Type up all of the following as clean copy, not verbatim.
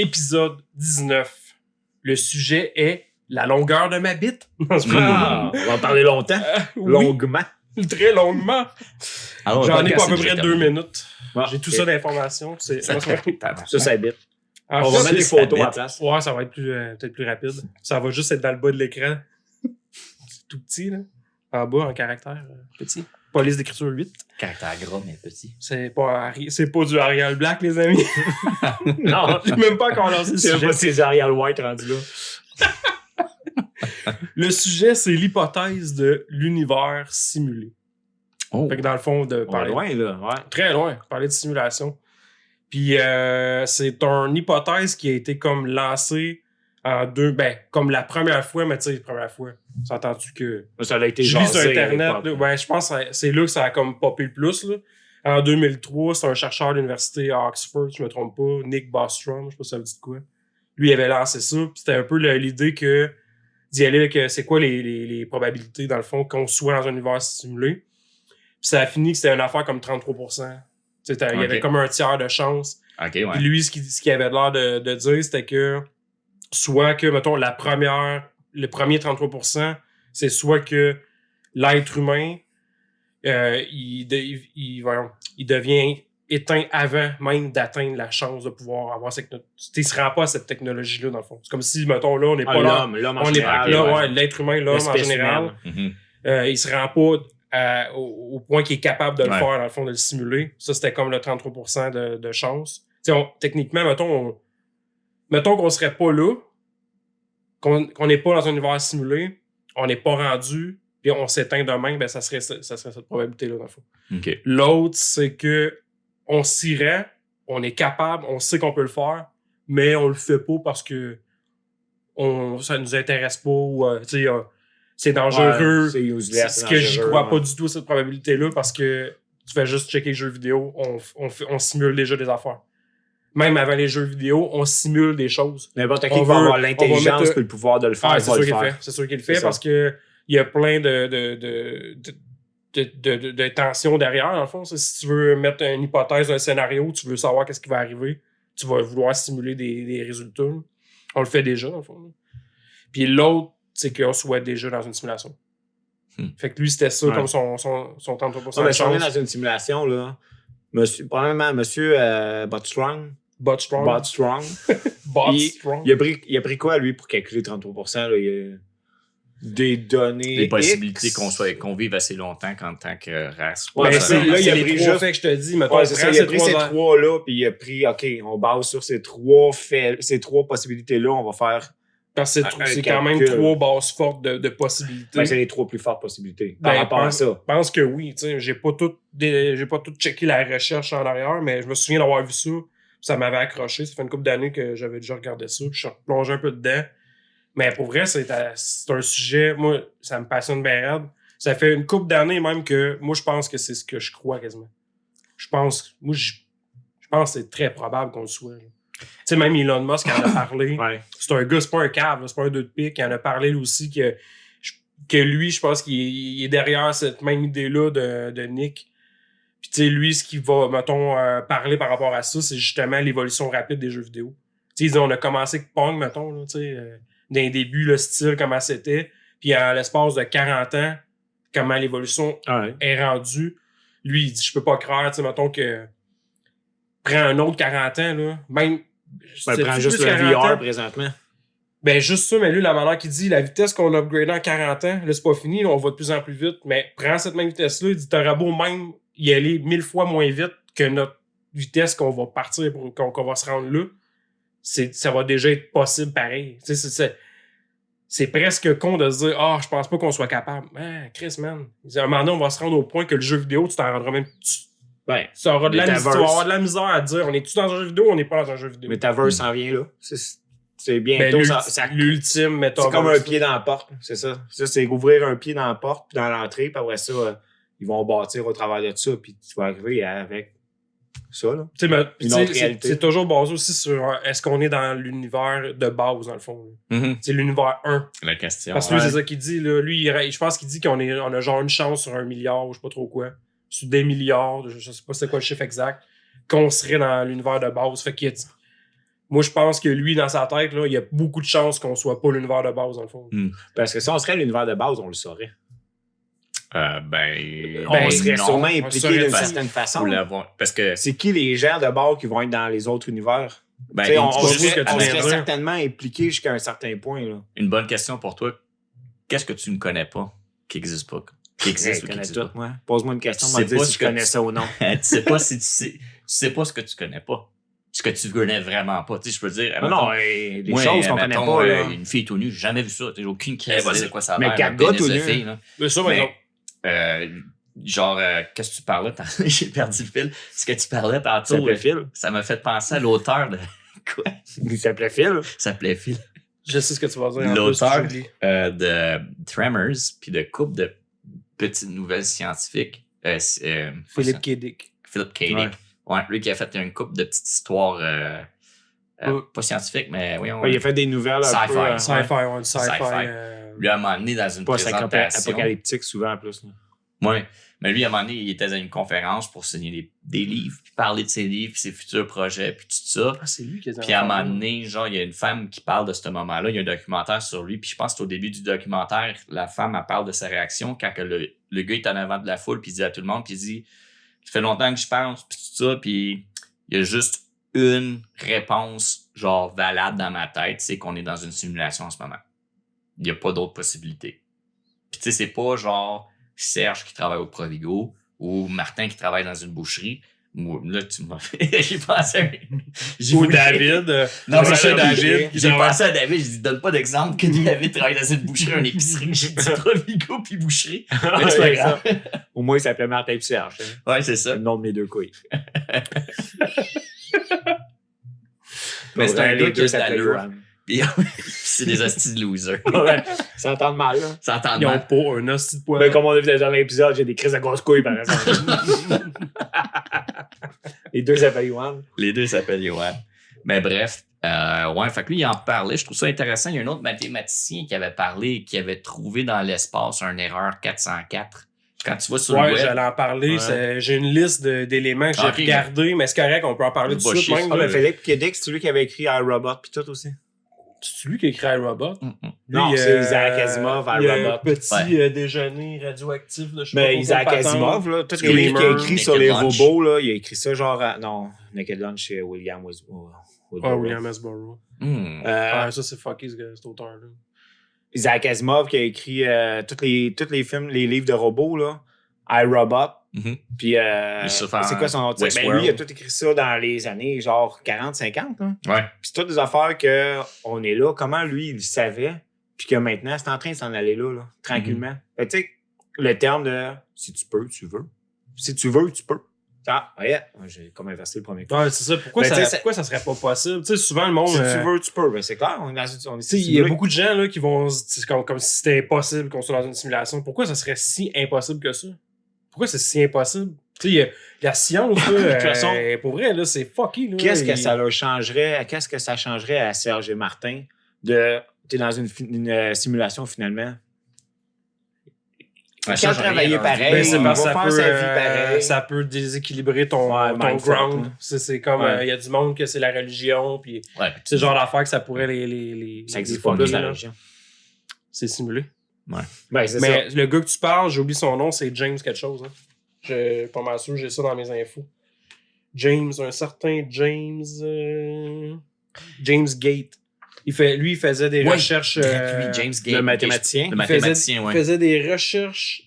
épisode 19. Le sujet est la longueur de ma bite. On va en parler longtemps. Oui, Longuement. très longuement. Alors, J'en ai podcast, pas à peu c'est près déjà 2 terminé. minutes. Ah, J'ai tout ok. ça d'informations. Ça, Ça habite. En On va fait, mettre des ça photos à la habite. place. Ouais, ça va être peut-être plus rapide. Ça va juste être dans le bas de l'écran. C'est tout petit, là. En bas, en caractère petit. Police d'écriture 8. Caractère gras, mais petit. C'est pas du Arial Black, les amis. Non, J'ai même pas encore lancé le c'est sujet. pas ces Arial White rendu là. Le sujet, c'est l'hypothèse de l'univers simulé. Oh. Fait que dans le fond, de On est parler loin, là. Ouais. très loin, parler de simulation. Puis c'est une hypothèse qui a été comme lancée en comme la première fois, mais tu sais, la première fois. S'entends-tu que Ça a été je lis sur jasé à Internet, l'époque. là, je pense que c'est là que ça a comme popé le plus. Là. En 2003, c'est un chercheur de l'université à Oxford, je me trompe pas, Nick Bostrom, je sais pas si ça vous dit de quoi. Lui, il avait lancé ça, puis c'était un peu l'idée que d'y aller avec c'est quoi les probabilités, dans le fond, qu'on soit dans un univers simulé. Puis ça a fini que c'était une affaire comme 33%. Il y avait Ok. comme un tiers de chance. Ok, ouais. Puis lui, ce qu'il avait l'air de dire, c'était que soit que, mettons, le premier 33%, c'est soit que l'être humain, il devient éteint avant même d'atteindre la chance de pouvoir avoir cette technologie. Il se rend pas à cette technologie-là, dans le fond. C'est comme si, mettons, là, on n'est pas là. L'homme en On est général. là, ouais. ouais, l'être humain, l'homme en L'espèce général. humaine. Mhm. Il se rend pas au point qu'il est capable de le Ouais. faire, dans le fond, de le simuler. Ça, c'était comme le 33% de chance. Techniquement, mettons qu'on serait pas là, qu'on n'est pas dans un univers simulé, on n'est pas rendu, puis on s'éteint demain, ben ça serait cette probabilité-là, dans le fond. Ok. L'autre, c'est que on s'irait, on est capable, on sait qu'on peut le faire, mais on le fait pas parce que ça nous intéresse pas ou c'est dangereux. Ouais, c'est useless. C'est ce que j'y dangereux, crois ouais. pas du tout, cette probabilité-là, parce que tu fais juste checker les jeux vidéo, on simule déjà des affaires. Même avant les jeux vidéo, on simule des choses. N'importe qui On va veut- avoir on va l'intelligence mettre- et le pouvoir de le faire, Ah, va c'est sûr le qu'il le faire. fait. C'est sûr qu'il le C'est fait ça. parce que il y a plein de tensions derrière, dans le fond. Si tu veux mettre une hypothèse, un scénario, tu veux savoir qu'est-ce qui va arriver, tu vas vouloir simuler des résultats. On le fait déjà, dans le fond. Puis l'autre, c'est qu'on soit déjà dans une simulation. Fait que lui, c'était ça Ouais. comme son 33% Ouais, de mais si on est chance. dans une simulation, là, probablement monsieur Botstrong, Bot strong. Bot il, strong. il a pris quoi, lui, pour calculer 33%? Là? Il a des données Les possibilités X. qu'on vive assez longtemps qu'en tant que race. Ouais, Ben, mais c'est là, il a les pris trois juste- faits que je te dis. Mettons, Ouais, on c'est prend ça, il a pris ces trois- trois-là, puis il a pris, OK, on base sur ces trois faits, ces trois possibilités-là, on va faire... Parce que un c'est quand même calcul. trois bases fortes de possibilités. Ben, c'est les trois plus fortes possibilités par Ben, rapport à ça. Je pense que oui. J'ai pas tout checké la recherche en arrière, mais je me souviens d'avoir vu ça. Ça m'avait accroché. Ça fait une couple d'années que j'avais déjà regardé ça. Puis je suis plongé un peu dedans. Mais pour vrai, c'est un sujet... Moi, ça me passionne bien raide. Ça fait une couple d'années même que... Moi, je pense que c'est ce que je crois quasiment. Je pense que c'est très probable qu'on le soit. là. Tu sais, même Elon Musk en a parlé. Ouais. C'est un gars, c'est pas un cave, là, c'est pas un deux de pique. Il en a parlé lui aussi que lui, je pense qu'il est derrière cette même idée-là de Nick. Puis tu sais, lui, ce qu'il va, mettons, parler par rapport à ça, c'est justement l'évolution rapide des jeux vidéo. Tu sais, il dit, on a commencé avec Pong, mettons, là, tu sais, d'un début, le style, comment c'était. Puis en l'espace de 40 ans, comment l'évolution Ouais. est rendue. Lui, il dit, je peux pas croire, tu sais, mettons que prends un autre 40 ans, là, même... Ben, c'est prends plus juste le 40 ans. VR présentement. Ben, juste ça, mais lui, la manière qu'il dit, la vitesse qu'on a upgradée en 40 ans, là, c'est pas fini, là, on va de plus en plus vite, mais prends cette même vitesse-là, il dit, t'auras beau même y aller 1000 fois moins vite que notre vitesse qu'on va partir, qu'on va se rendre là, ça va déjà être possible pareil. Tu sais, c'est presque con de se dire, je pense pas qu'on soit capable. Ah, Chris, man. Il dit, à un moment donné, on va se rendre au point que le jeu vidéo, tu t'en rendras même... Ben, Tu auras de la Metaverse. misère, tu vas avoir de la misère à dire, on est-tu dans un jeu vidéo ou on n'est pas dans un jeu vidéo? Metaverse s'en vient là. C'est Ben, bientôt. ça l'ultime Metaverse. C'est comme un pied dans la porte, c'est ça. Ça, c'est ouvrir un pied dans la porte, puis dans l'entrée, puis après ça, ils vont bâtir au travers de ça, puis tu vas arriver avec ça, là. Tu sais, Une autre réalité. c'est toujours basé aussi sur est-ce qu'on est dans l'univers de base, dans le fond. Mhm. C'est l'univers 1. La question. Parce que lui, Ouais. c'est ça qu'il dit. Là. Lui, je pense qu'il dit qu'on a genre une chance sur 1 milliard, ou je sais pas trop quoi. Sur des milliards, je sais pas c'est quoi le chiffre exact, qu'on serait dans l'univers de base. Fait qu'il Moi, je pense que lui, dans sa tête, là, il y a beaucoup de chances qu'on soit pas l'univers de base, dans le fond. Parce que si on serait l'univers de base, on le saurait. On serait non. sûrement on impliqué saurait d'une pas. certaine façon. Parce que C'est qui les gens de base qui vont être dans les autres univers? ben, Tu sais, on je vois ce serait, que tu on viens serait de dire. certainement impliqué jusqu'à un certain point. Là. une bonne question pour toi. Qu'est-ce que tu ne connais pas qui n'existe pas? Qui existe Je ou qui connais n'existe tout, pas? moi. Pose-moi une question, Tu moi sais dire pas si ce je que connais tu- ça ou non. Tu sais pas si tu sais pas ce que tu connais pas. Ce que tu connais vraiment pas. Tu sais, je peux dire. Non, des choses qu'on connaît pas. Là. Une fille tout nue, j'ai jamais vu ça. J'ai aucune idée de quoi ça a Mais l'air. quatre un gars pénis tout de nus. fille, là. Mais ça, par Mais, exemple. qu'est-ce que tu parlais? J'ai perdu le fil. Ce que tu parlais Il tantôt, s'appelait Phil. ça m'a fait penser à l'auteur de. Quoi? Il s'appelait Phil. Ça s'appelait Phil. Je sais ce que tu vas dire. en L'auteur plus, j'oublie. de Tremors, puis de couple de petites nouvelles scientifiques. Philippe K. Dick. Philip K. Dick. Ouais. Ouais, lui qui a fait une couple de petites histoires, pas scientifiques, mais oui, Ouais, il a fait des nouvelles un Sci-fi. peu. Sci-fi, ouais, sci-fi. Lui, à un moment donné, dans une Pas présentation. apocalyptique souvent en plus. Là. Oui, mais lui, à un moment donné, il était dans une conférence pour signer des livres, puis parler de ses livres, puis ses futurs projets, puis tout ça. Ah, c'est lui qui a dit Puis à un moment donné, genre, il y a une femme qui parle de ce moment-là. Il y a un documentaire sur lui. Puis je pense qu'au début du documentaire, la femme, elle parle de sa réaction quand que le gars est en avant de la foule, puis il dit à tout le monde, puis il dit « Ça fait longtemps que je pense, puis tout ça. » Puis il y a juste une réponse, genre, valable dans ma tête, c'est qu'on est dans une simulation en ce moment. Il n'y a pas d'autres possibilités. Puis tu sais, c'est pas genre Serge qui travaille au Provigo ou Martin qui travaille dans une boucherie. Moi, là, tu m'as fait. J'ai pensé à. Ou David. Non, c'est c'est David. J'ai pensé à David, j'ai dit, donne pas d'exemple que David travaille dans une boucherie, une épicerie. J'ai dit Provigo puis boucherie. Mais c'est pas Ouais, grave. Au moins, il s'appelait Martin et Serge. Hein. Ouais, c'est C'est ça. le nom de mes deux couilles. Mais c'est un les gars qui deux a de s'appelaient l'allure. Johan. Puis c'est des hosties de losers. Ouais, ça entend mal, là. Ça entend Ils ont mal. pas un hostie de poil. Mais comme on a vu dans l'épisode, j'ai des crises de grosses couilles, par exemple. Les deux s'appellent Johan. Les deux s'appellent Johan. Mais bref, ouais, fait que lui, il en parlait. Je trouve ça intéressant. Il y a un autre mathématicien qui avait parlé, qui avait trouvé dans l'espace une erreur 404. Quand tu vas sur le Ouais, web. j'allais en parler. Ouais. J'ai une liste d'éléments que j'ai Ok, regardés, mais c'est correct, on peut en parler tout de suite. Bullshit. Même, Ah, là. mais Philippe Kédic, c'est lui qui avait écrit iRobot puis tout aussi. C'est lui qui a écrit iRobot. Non, Lui, c'est Isaac Asimov, il y a iRobot. un petit Ouais. déjeuner radioactif. Là, je sais pas Mais trop Isaac quelle patente. Asimov, là, tous les Screamer, livres qu'il a écrits sur Naked les Lunch. robots, là, il a écrit ça genre non, Naked Lunch chez William Ah, William S. Burroughs. Ah, ça, c'est fucké, cet auteur-là. Isaac Asimov qui a écrit tous les films, les livres de robots, là. iRobot. Mhm. Puis, c'est quoi son nom? Ben, Westworld. lui, il a tout écrit ça dans les années genre 40, 50. Hein? Ouais. Puis c'est toutes des affaires qu'on est là. Comment lui, il le savait? Puis que maintenant, c'est en train de s'en aller là, tranquillement. Fait que, tu sais, le terme de si tu peux, tu veux. Si tu veux, tu peux. Ah, ouais, j'ai comme inversé le premier coup. Ouais, c'est ça. Pourquoi, Ben, pourquoi ça serait pas possible? Tu sais, souvent, le monde. Si tu veux, tu peux. Ben, c'est clair, on est dans une Tu sais, il y a beaucoup de gens là, qui vont. C'est comme si c'était impossible qu'on soit dans une simulation. Pourquoi ça serait si impossible que ça? Pourquoi c'est si impossible? Tu sais, il y a la science, là, De toute façon, pour vrai, là, c'est fucky. Là, Qu'est-ce que ça leur changerait? Qu'est-ce que ça changerait à Serge et Martin de. T'es dans une simulation finalement? Ouais, Quand ça, j'en ai travailler rien pareil, Ben, c'est il parce va que faire sa vie pareil. ça peut déséquilibrer ton mindfuck, ground. là. C'est comme, Ouais. il y a du monde que c'est la religion, puis Ouais. c'est le genre d'affaire que ça pourrait les Ça existe les pas fucker, plus, la là. religion. C'est simulé. Ben, c'est Mais ça. le gars que tu parles, j'ai oublié son nom, c'est James quelque chose. Hein. Je suis pas mal sûr, j'ai ça dans mes infos. James, un certain James Gate. Lui, il faisait des Ouais, recherches. Lui, James Gate. le mathématicien. Le il mathématicien, ouais. faisait des recherches.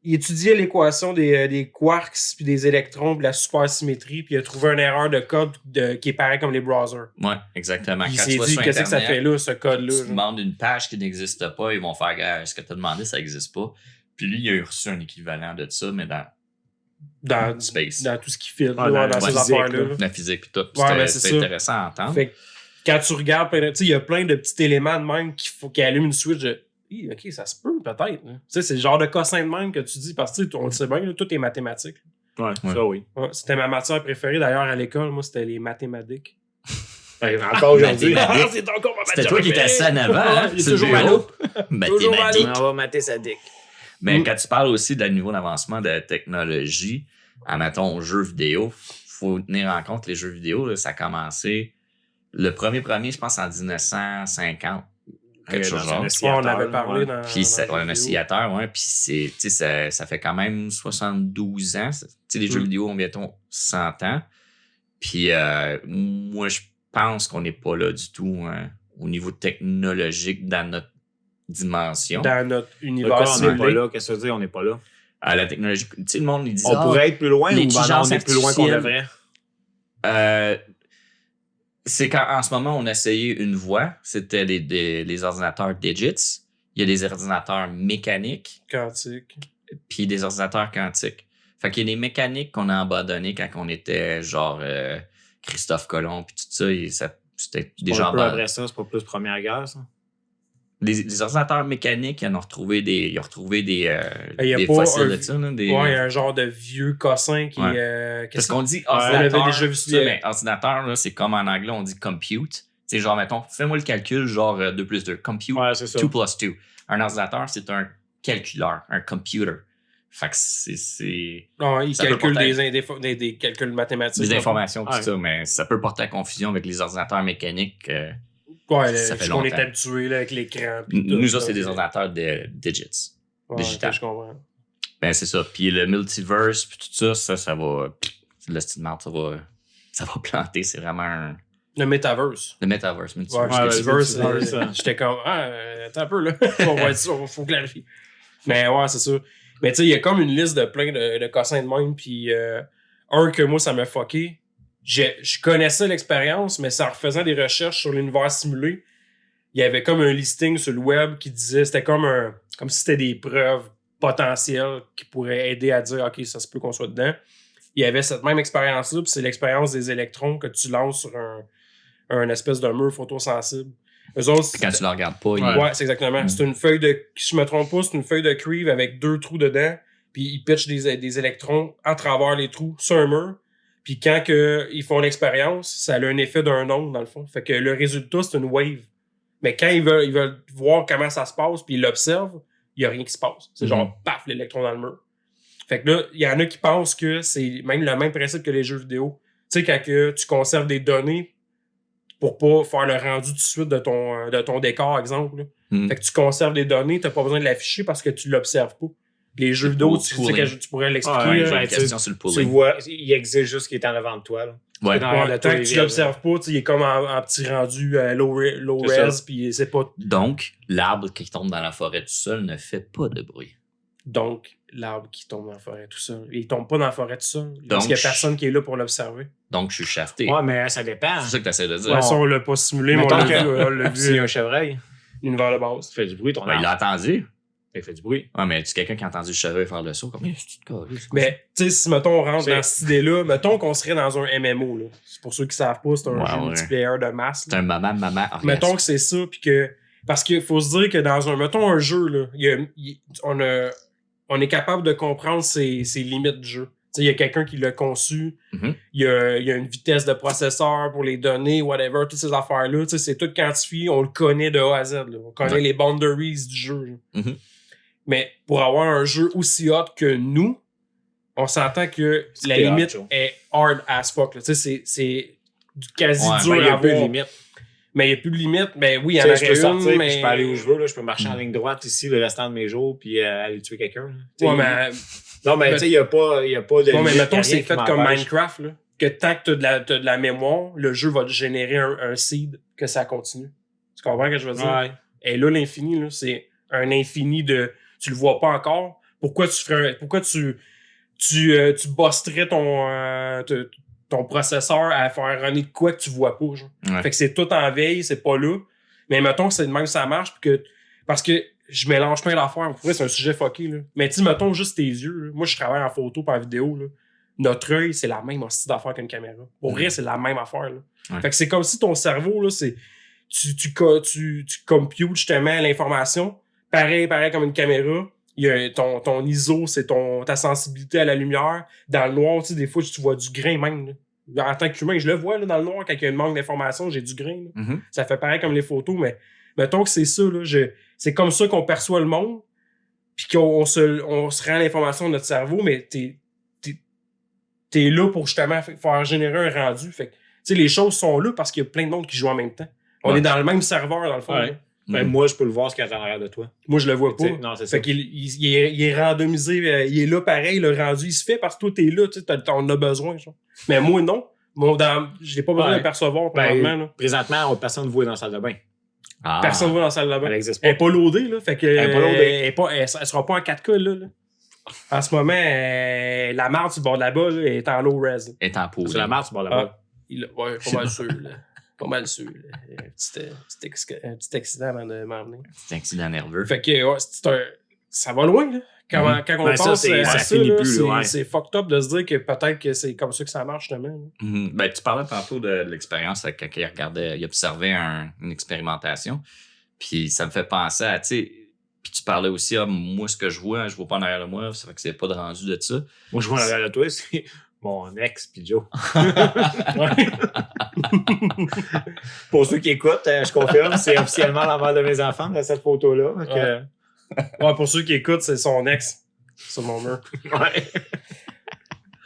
Il étudiait l'équation des quarks, puis des électrons, puis la supersymétrie, puis il a trouvé une erreur de code qui est pareil comme les browsers. Ouais, exactement. Puis il Quand tu s'est vas dit, sur qu'est-ce que ça Internet, fait là, ce code-là? tu genre? demandes une page qui n'existe pas, ils vont faire gars, ce que tu as demandé, ça n'existe pas. Puis lui, il a reçu un équivalent de ça, mais dans space. Dans tout ce qui fit, Ah, là, dans dans la ces physique, affaires-là. là. La physique puis tout. Ouais, C'était ben, c'est c'était ça. intéressant à entendre. Fait que quand tu regardes, tu sais, il y a plein de petits éléments de même qui allument une switch de hi, ok, ça se peut peut-être. Hein. Tu sais, c'est le genre de cossin de même que tu dis parce que tu sais, on le sait bien, là, tout est mathématique. Ouais, Ouais. ça oui. Ouais, c'était ma matière préférée d'ailleurs à l'école, moi c'était les mathématiques. Encore aujourd'hui. Mathématiques. C'est encore ma C'était toi qui étais assis en avant, hein, Il est sur le toujours ma bureau. loupe. Toujours ma Mathématiques. On va mater sa dick. Mais quand tu parles aussi de niveau d'avancement de la technologie, admettons, jeux vidéo, faut tenir en compte les jeux vidéo, là, ça a commencé Le premier, je pense, en 1950. Quelque chose genre. On avait parlé dans. Puis dans un oscillateur, ouais. Puis ça fait quand même 72 ans. Tu sais, les jeux vidéo ont bientôt 100 ans. Puis moi, je pense qu'on n'est pas là du tout au niveau technologique dans notre dimension. Dans notre univers. On n'est pas là. Qu'est-ce que ça veut dire? On n'est pas là. La technologie, tu sais, le monde, il dit on pourrait être plus loin ou on est plus loin qu'on devrait? C'est qu'en ce moment, on a essayé une voie. C'était les ordinateurs digits. Il y a des ordinateurs mécaniques. Quantiques. Puis des ordinateurs quantiques. Fait qu'il y a des mécaniques qu'on a abandonnées quand on était genre Christophe Colomb puis tout ça. C'était déjà abandonné. Après ça, c'est pas plus Première Guerre, ça? Les ordinateurs mécaniques, ils ont retrouvé des fossiles de ça. Il y a un genre de vieux cossin qui est... Parce qu'on dit ordinateur, déjà vu ça, mais ordinateur, là, c'est comme en anglais, on dit compute. C'est genre, mettons, fais-moi le calcul, genre 2 plus 2. Compute, 2 plus 2. Un ordinateur, c'est un calculeur, un computer. Fait que c'est... Non, il calcule des calculs mathématiques. Des informations, tout ça, mais ça peut porter à confusion avec les ordinateurs mécaniques. Ça fait longtemps. On est habitué là, avec l'écran. Nous, ça, c'est des ordinateurs de digits. Digital. Je comprends. Ben, c'est ça. Puis le multiverse, puis tout ça, ça va... Le style mart, ça va planter. C'est vraiment Le metaverse. Le metaverse. Le multiverse, j'étais comme... attends un peu, là. On va être sûr, faut clarifier. Mais ouais, c'est ça. Mais tu sais, il y a comme une liste de plein de cossins de même, puis un que moi, ça m'a fucké. Je connaissais l'expérience, mais en refaisant des recherches sur l'univers simulé, il y avait comme un listing sur le web qui disait, c'était comme si c'était des preuves potentielles qui pourraient aider à dire, OK, ça se peut qu'on soit dedans. Il y avait cette même expérience-là, puis c'est l'expérience des électrons que tu lances sur un espèce de mur photosensible. Eux autres, quand tu le regardes pas. Ouais, c'est exactement. C'est une feuille de, si je me trompe pas, c'est une feuille de cuivre avec 2 trous dedans, puis ils pitchent des électrons à travers les trous sur un mur. Puis quand ils font l'expérience, ça a un effet d'un onde, dans le fond. Fait que le résultat, c'est une wave. Mais quand ils veulent voir comment ça se passe, puis ils l'observent, il n'y a rien qui se passe. C'est genre, paf, l'électron dans le mur. Fait que là, il y en a qui pensent que c'est même le même principe que les jeux vidéo. Tu sais, quand tu conserves des données pour pas faire le rendu tout de suite de ton décor, exemple. Fait que tu conserves des données, t'as pas besoin de l'afficher parce que tu l'observes pas. Les jeux vidéo, tu pourrais l'expliquer. J'ai une question sur le pooling. Tu vois, il existe juste ce qui est en avant de toi. Là. Ouais. Tant que tu l'observes pas, il est comme en petit rendu low res, puis c'est pas... Donc, l'arbre qui tombe dans la forêt tout seul ne fait pas de bruit. Donc, l'arbre qui tombe dans la forêt tout seul. Il tombe pas dans la forêt tout seul. Parce qu'il y a personne qui est là pour l'observer. Donc, je suis shafté. Ouais, mais ça dépend. C'est ça que tu essaies de dire. Ouais, ça, on l'a pas simulé, mais on l'a vu. S'il y a un chevreuil, l'univers de base. Il fait du bruit, ton arbre. Il l'a entendu. Il fait du bruit. Ouais, mais tu quelqu'un qui a entendu le chevreuil faire le saut comme mais tu sais, si mettons on rentre dans cette idée-là, mettons qu'on serait dans un MMO, là. C'est pour ceux qui savent pas, c'est un jeu multiplayer de masse. C'est un maman. Mettons que c'est ça, puis que. Parce qu'il faut se dire que dans un jeu, là, on est capable de comprendre ses limites du jeu. Il y a quelqu'un qui l'a conçu, il y a une vitesse de processeur pour les données, whatever, toutes ces affaires-là, c'est tout quantifié, on le connaît de A à Z. Là. On connaît les boundaries du jeu. Mais pour avoir un jeu aussi hot que nous, on s'entend que la limite est hard as fuck. C'est du quasi dur à avoir. Mais il n'y a plus de limite. Mais oui, il y en a une, mais... Je peux aller où je veux, là, je peux marcher en ligne droite ici le restant de mes jours puis aller tuer quelqu'un. Ouais, mais... Non, mais tu sais, il n'y a pas de limite. Mais mettons que c'est fait comme Minecraft, là, que tant que tu as de la mémoire, le jeu va te générer un seed que ça continue. Tu comprends ce que je veux dire? Ouais. Et là, l'infini, là, c'est un infini de... Tu le vois pas encore. Pourquoi tu bosserais ton processeur à faire runner de quoi que tu vois pas, genre. Fait que c'est tout en veille, c'est pas là. Mais mettons que c'est de même que ça marche, parce que je mélange plein d'affaires. Pour vrai, c'est un sujet fucké, là. Mais tu mettons juste tes yeux, là. Moi, je travaille en photo et en vidéo, là. Notre œil, c'est la même hostie d'affaires qu'une caméra. Pour vrai, c'est la même affaire, là. Fait que c'est comme si ton cerveau, là, c'est... Tu computes justement l'information. Pareil comme une caméra. Il y a ton ISO, c'est ta sensibilité à la lumière. Dans le noir, tu sais, des fois, tu vois du grain même. Là. En tant qu'humain, je le vois là, dans le noir, quand il y a un manque d'information, j'ai du grain. Ça fait pareil comme les photos, mais mettons que c'est ça. Là, c'est comme ça qu'on perçoit le monde, puis qu'on se rend l'information de notre cerveau, mais t'es là pour justement faire générer un rendu. Fait que sais, les choses sont là parce qu'il y a plein de monde qui joue en même temps. On est dans le même serveur, dans le fond. Ouais. Ben, moi, je peux le voir ce qu'il y a en arrière de toi. Moi, je le vois pas. Non, c'est ça. Fait qu'il il est randomisé, il est là pareil, le rendu, il se fait parce que toi, t'es là, tu sais, t'en as besoin. Genre. Mais moi, non. Je n'ai pas besoin de le percevoir présentement. Présentement, personne ne voit dans la salle de bain. Personne ne voit dans la salle de bain. Elle n'existe pas. Elle n'est pas loadée, là. Fait que, elle n'est pas loadée. Elle sera pas en 4K, là. En ce moment, la marde sur le bord de la balle là, est en low res. Est en pause. Sur la marde sur le bord de la balle. Ouais, pas mal sûr, là. Pas mal sûr. Un petit accident avant de m'emmener. C'est un accident nerveux. Fait que, ouais, ça va loin, là. Quand on pense ça, à ça, finit plus, c'est fucked up de se dire que peut-être que c'est comme ça que ça marche, justement. Ben, tu parlais tantôt de l'expérience quand il observait une expérimentation. Puis ça me fait penser à, tu sais, puis tu parlais aussi, moi, ce que je vois pas en arrière de moi, ça fait que c'est pas de rendu de ça. Moi, je vois en arrière de toi, c'est mon ex, puis Joe. Pour ceux qui écoutent, je confirme, c'est officiellement la mère de mes enfants, dans cette photo-là. Ouais, pour ceux qui écoutent, c'est son ex sur mon mur. Ouais.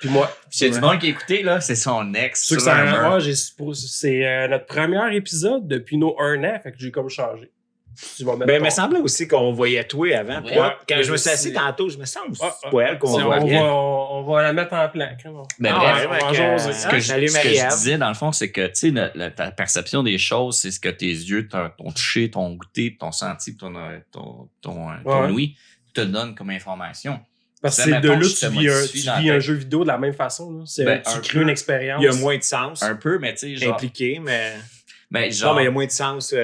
Puis moi. J'ai du monde qui écoutait, là, c'est son ex. C'est notre premier épisode depuis nos 1 an, fait que j'ai comme changé. Ben, il me semblait aussi qu'on voyait toi avant. Ouais. Quand je me suis assis tantôt, je me sens c'est pas elle qu'on voyait. On va la mettre en plan. Mais bref, ce que je disais, dans le fond, c'est que, tu sais, ta perception des choses, c'est ce que tes yeux t'ont touché, t'ont goûté, t'ont senti, ton ouïe te donne comme information. Parce que c'est de là que tu vis un jeu vidéo de la même façon. Tu crées une expérience. Il y a moins de sens. Un peu, mais tu sais, genre... Impliqué, mais... Ben, genre... Non, mais il y a moins de sens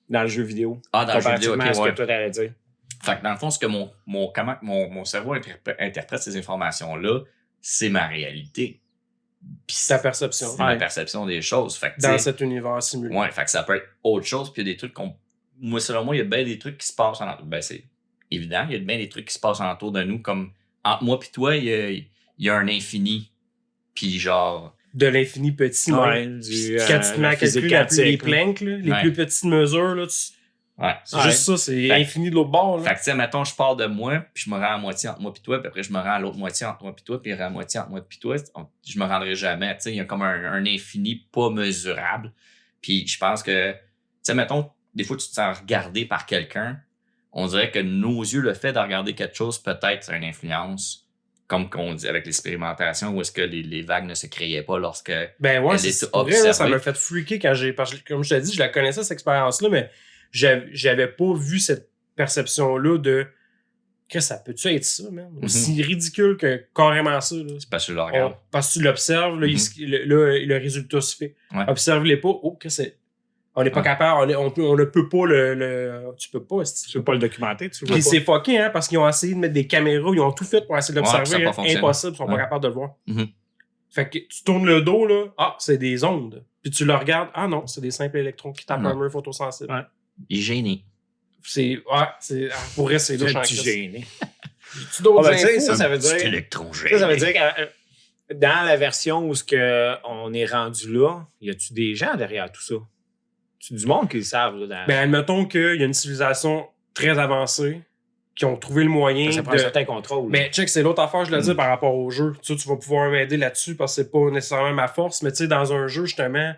dans le jeu vidéo. Ah, dans le jeu vidéo, OK, à ce que toi t'allais dire. Fait que dans le fond, ce que comment mon cerveau interprète ces informations-là, c'est ma réalité. Puis ta perception. C'est ma perception des choses. Fait que, dans cet univers simulé. Ouais, fait que ça peut être autre chose, puis il y a des trucs moi, selon moi, il y a bien des trucs qui se passent ben, c'est évident, il y a bien des trucs qui se passent autour de nous, comme entre moi puis toi, il y a un infini. Puis genre... De l'infini petit, quand tu te mets à calculer les planks, les plus petites mesures, là, c'est juste ça, c'est infini de l'autre bord. Là. Fait que, tu sais, mettons, je pars de moi, puis je me rends à moitié entre moi puis toi, puis après, je me rends à l'autre moitié entre moi puis toi, puis à moitié entre moi puis toi, je me rendrai jamais. Tu sais, il y a comme un infini pas mesurable. Puis je pense que, tu sais, mettons, des fois, tu te sens regardé par quelqu'un. On dirait que nos yeux, le fait de regarder quelque chose, peut-être, c'est une influence. Comme qu'on dit avec l'expérimentation, où est-ce que les vagues ne se créaient pas lorsque ben ouais, c'est vrai, là, ça m'a fait freaker quand parce que, comme je t'ai dit, je la connaissais cette expérience-là, mais j'avais pas vu cette perception-là de que ça peut-tu être ça, man? Aussi ridicule que carrément ça. Là. C'est parce que tu le regardes. Parce que tu l'observes, là, le résultat se fait. Ouais. Observe-les pas, que c'est. On n'est pas capable, on ne peut pas tu peux pas. Tu peux pas le documenter, tu vois. Puis c'est fucké, hein, parce qu'ils ont essayé de mettre des caméras, ils ont tout fait pour essayer de l'observer. Impossible, ils sont pas capables de le voir. Fait que tu tournes le dos, là, c'est des ondes. Puis tu le regardes, non, c'est des simples électrons qui tapent un mur photosensible. Ouais. Il est gêné. Pour rester là, je suis gêné. Ça veut dire. C'est électron gêné. Ça veut dire que dans la version où on est rendu là, y a-tu des gens derrière tout ça? C'est du monde qui le savent. Là, ben, admettons qu'il y a une civilisation très avancée qui ont trouvé le moyen ça prend un certain contrôle. Ben, check, c'est l'autre affaire, je le dis, par rapport au jeu. Tu vas pouvoir m'aider là-dessus parce que c'est pas nécessairement ma force, mais tu sais, dans un jeu, justement,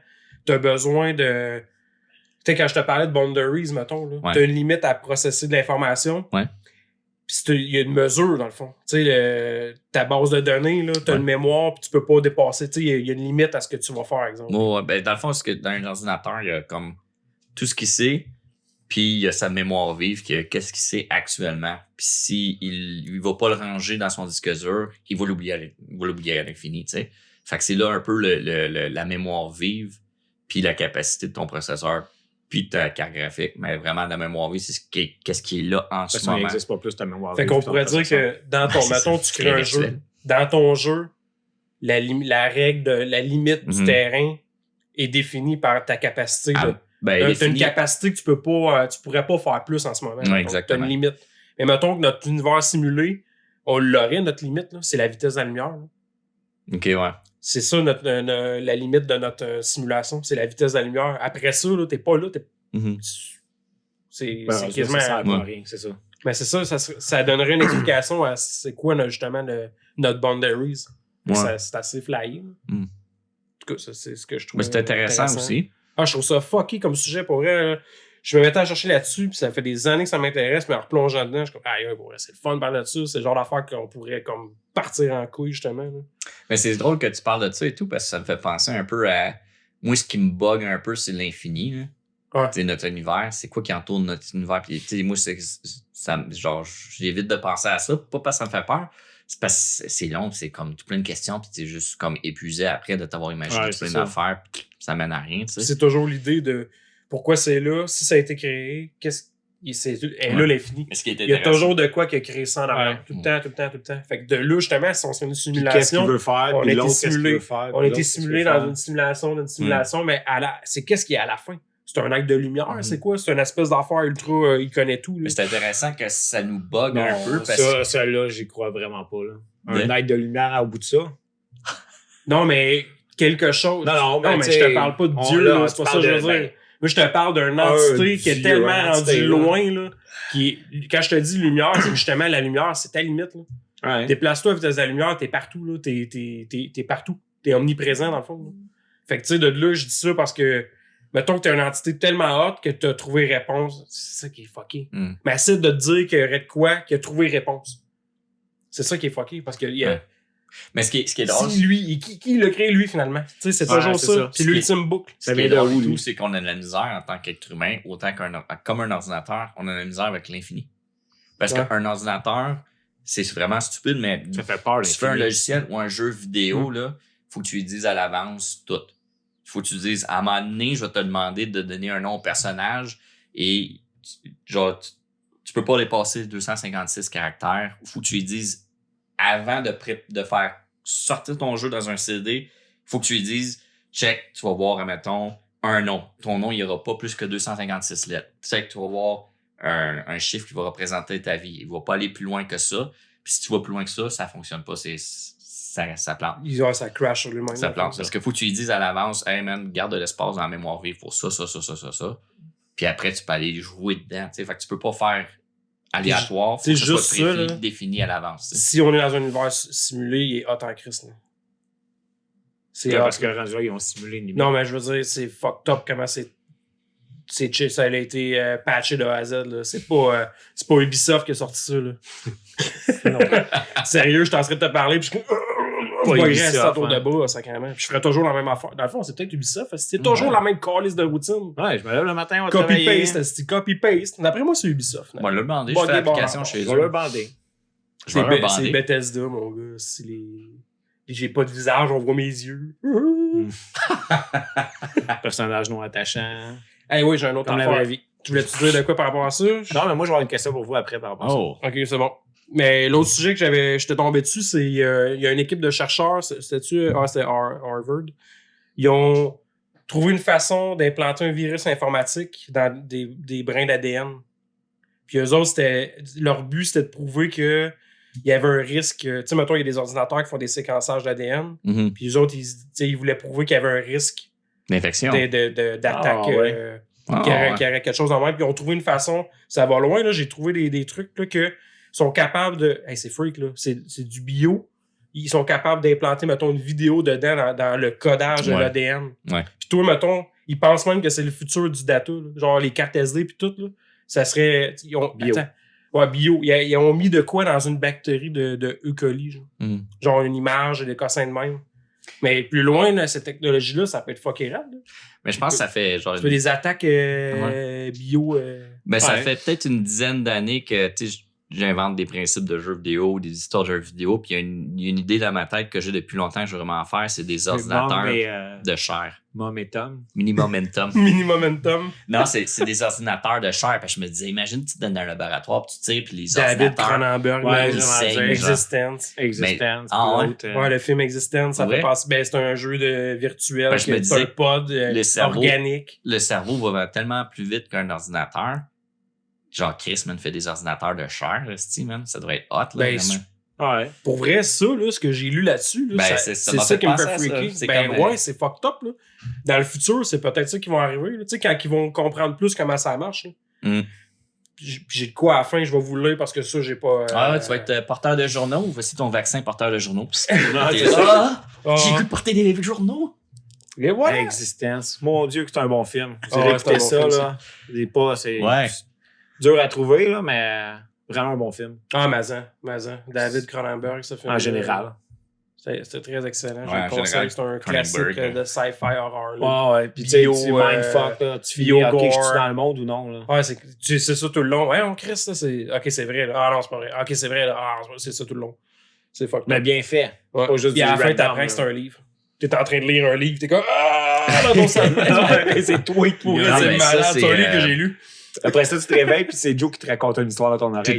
t'as besoin de... Tu sais, quand je te parlais de boundaries, mettons, là, t'as une limite à processer de l'information. Ouais. Puis il y a une mesure, dans le fond. Tu sais, ta base de données, là, t'as une mémoire, puis tu peux pas dépasser. Tu sais, il y a une limite à ce que tu vas faire, exemple. Ben, dans le fond, c'est que dans un ordinateur, il y a comme tout ce qu'il sait, puis il y a sa mémoire vive, qu'est-ce qu'il sait actuellement. Puis s'il va pas le ranger dans son disque dur, il va l'oublier à l'infini, tu sais. Fait que c'est là un peu la mémoire vive, puis la capacité de ton processeur, puis ta carte graphique. Mais vraiment, la mémoire vive, c'est qu'est-ce qui est là en ce moment. Ça n'existe pas plus ta mémoire vive. Fait qu'on pourrait dire que dans ton... mettons, tu crées un jeu. Dans ton jeu, la limite du terrain est définie par ta capacité de... t'as une capacité que tu pourrais pas faire plus en ce moment. Ouais, exactement. T'as une limite. Mais mettons que notre univers simulé, on l'aurait, notre limite, là, c'est la vitesse de la lumière. Là. OK, ouais. C'est ça la limite de notre simulation, c'est la vitesse de la lumière. Après ça, là, t'es pas là. C'est quasiment... Ça sert à rien, c'est ça. Mais c'est ça donnerait une explication à c'est quoi justement notre boundaries. C'est assez flyé. tout cas, ça, c'est ce que je trouve. Mais c'est intéressant aussi. Ah, je trouve ça fucky comme sujet pour vrai. Là. Je me mettais à chercher là-dessus, puis ça fait des années que ça m'intéresse, mais en replongeant dedans, je suis comme, c'est le fun de parler là-dessus. C'est le genre d'affaire qu'on pourrait comme partir en couille, justement. Là. Mais c'est drôle que tu parles de ça et tout, parce que ça me fait penser un peu à. Moi, ce qui me bug un peu, c'est l'infini. Là. Ouais. T'sais, notre univers, c'est quoi qui entoure notre univers? Puis, moi, genre, j'évite de penser à ça, pas parce que ça me fait peur. C'est parce que c'est long, c'est comme tout plein de questions, puis t'es juste comme épuisé après de t'avoir imaginé plein d'affaires, puis ça mène à rien. T'sais. C'est toujours l'idée de pourquoi c'est là, si ça a été créé, là, l'infini. Il y a toujours de quoi qui a créé ça en arrière. Tout le temps. Fait que de là, justement, si on se fait une simulation, qu'est-ce qu'il veut faire, on a puis été l'autre, qu'est-ce qu'il simulé. veut faire, On a été simulé dans une simulation, mais c'est qu'est-ce qui est à la fin? C'est un acte de lumière, c'est quoi? C'est une espèce d'affaire ultra, il connaît tout. Là. Mais c'est intéressant que ça nous bug un peu. Ça, là, j'y crois vraiment pas. Là. Un acte de lumière au bout de ça. Non, mais quelque chose. Non, mais je te parle pas de Dieu, là, c'est pas ça que je veux dire. Moi, je te parle d'une entité qui est tellement rendue loin, là, quand je te dis lumière, c'est justement la lumière, c'est ta limite, là. Ouais. Déplace-toi à la vitesse de la lumière, t'es partout, là. T'es partout. T'es omniprésent, dans le fond, là. Fait que, tu sais, de là, je dis ça parce que, mettons que t'es une entité tellement haute que t'as trouvé réponse. C'est ça qui est fucké. Mais essaie de te dire qu'il y aurait de quoi qu'il a trouvé réponse. C'est ça qui est fucké, parce que, mais ce qui est drôle. Si lui, qui l'a créé, lui, finalement? Tu sais, c'est toujours ça. C'est l'ultime boucle. Ce qui est drôle, tout, c'est qu'on a de la misère en tant qu'être humain, autant comme un ordinateur, on a de la misère avec l'infini. Parce qu'un ordinateur, c'est vraiment stupide, mais ça fait peur, tu fais un logiciel ou un jeu vidéo, là, faut que tu lui dises à l'avance tout. Faut que tu dises, à un moment donné, je vais te demander de donner un nom au personnage et genre, tu peux pas dépasser 256 caractères. Faut que tu lui dises avant de faire sortir ton jeu dans un CD, il faut que tu lui dises, check, tu vas voir, admettons, un nom. Ton nom, il n'y aura pas plus que 256 lettres. Check, tu vas voir un chiffre qui va représenter ta vie. Il ne va pas aller plus loin que ça. Puis si tu vas plus loin que ça, ça ne fonctionne pas. Ça plante. Ça crash sur lui-même. Ça plante. Parce qu'il faut que tu lui dises à l'avance, hey man, garde de l'espace dans la mémoire vive pour ça. Puis après, tu peux aller jouer dedans. T'sais. Fait que tu peux pas faire aléatoire. C'est juste ça. Défini à l'avance. T'sais. Si on est dans un univers simulé, il est hot en Christ. Là. C'est parce que rendu là, ils ont simulé une limite. Non, mais je veux dire, c'est fucked up comment c'est chill, ça a été patché de A à Z. Là. C'est pas Ubisoft qui a sorti ça. Là. Non, sérieux, je suis en train de te parler, puis je suis pas reste autour de bas, sacrément. Puis je ferais toujours la même affaire. Dans le fond, c'est peut-être Ubisoft. C'est toujours la même calice de routine. Ouais, je me lève le matin, on va copy-paste, c'est copy-paste. D'après moi, c'est Ubisoft. On va le bander, je fais l'application chez eux. Je vais le bander. C'est Bethesda, mon gars. J'ai pas de visage, on voit mes yeux. Personnage non attachant. Hey, oui, j'ai un autre affaire. Tu voulais-tu dire de quoi par rapport à ça? Non, mais moi, je vais avoir une question pour vous après par rapport à ça. Ok, c'est bon. Mais l'autre sujet que j'étais tombé dessus, c'est il y a une équipe de chercheurs, c'était Harvard. Ils ont trouvé une façon d'implanter un virus informatique dans des brins d'ADN. Puis eux autres, leur but, c'était de prouver que il y avait un risque. Tu sais, mettons, il y a des ordinateurs qui font des séquençages d'ADN. Mm-hmm. Puis eux autres, ils voulaient prouver qu'il y avait un risque d'infection, d'attaque, qu'il y aurait quelque chose en même. Puis ils ont trouvé une façon, ça va loin, là, j'ai trouvé des trucs là, que sont capables de... Hey, c'est freak, là. C'est du bio. Ils sont capables d'implanter, mettons, une vidéo dedans dans le codage de l'ADN. Ouais. Puis toi, mettons, ils pensent même que c'est le futur du data. Là. Genre les cartes SD puis tout, là. Ça serait... bio. Attends. Ouais, bio. Ils ont mis de quoi dans une bactérie de E. coli, genre. Genre une image, des cossins de même. Mais plus loin, là, cette technologie-là, ça peut être fucké rad. Mais je pense que ça fait genre... Tu fais des attaques bio... Ben, ça fait peut-être une dizaine d'années que, tu sais, j'invente des principes de jeux vidéo, des histoires de jeux vidéo, puis il y a une idée dans ma tête que j'ai depuis longtemps que je veux vraiment faire, c'est des ordinateurs de chair. Mini-momentum. Mini-momentum. Non, c'est des ordinateurs de chair, parce que je me disais, imagine tu te donnes dans un laboratoire, puis tu tires, puis les David ordinateurs... Cronenberg, Existence. Ouais, le film Existence, ça fait passer... Ben, c'est un jeu virtuel, ben, je me disais, un pod organique. Le cerveau va tellement plus vite qu'un ordinateur. Genre, Chris, man, fait des ordinateurs de chair, man. Ça devrait être hot, là, vraiment. Pour vrai, ça, là, ce que j'ai lu là-dessus, là, ben, c'est ça qui me fait freaker. Ben comme, ouais, c'est fucked up, là. Dans le futur, c'est peut-être ça qui va arriver, tu sais, quand ils vont comprendre plus comment ça marche, j'ai de quoi à la fin, je vais vous le lire parce que ça, j'ai pas... tu vas être porteur de journaux. Voici ton vaccin porteur de journaux. J'ai le goût de porter des journaux. Et voilà! Existence. Mon Dieu, que c'est un bon film. Vous Ah irez ouais, c'est un écouter bon ça, film, là. C'est pas, c'est Ouais. dur à trouver, là, mais vraiment un bon film. Ah, Mazan. David Cronenberg, ça fait. En général. C'était très excellent. Ouais, Je le en conseille. général, C'est un Cronenberg, classique de sci-fi horror. Là. Ouais. Puis tu sais, Bio, c'est mindfuck, là. Tu finis, bio ok, je suis gore. dans le monde ou non, là. Ouais, c'est ça tout le long. Ouais, on crée ça. Ok, c'est vrai. Là. Ah non, c'est pas vrai. Ok, c'est vrai. Là. Ah, c'est ça tout le long. C'est fucked Mais up. bien fait. Ouais. Pas juste Puis à la du fin, random, t'apprends là. que c'est un livre. T'es en train de lire un livre. T'es comme. Ah, dans ton cerveau. C'est toi qui Pour vrai, Non, c'est mais ça, malade. c'est, C'est un livre que j'ai lu. Après ça, tu te réveilles, puis c'est Joe qui te raconte une histoire dans ton oreille.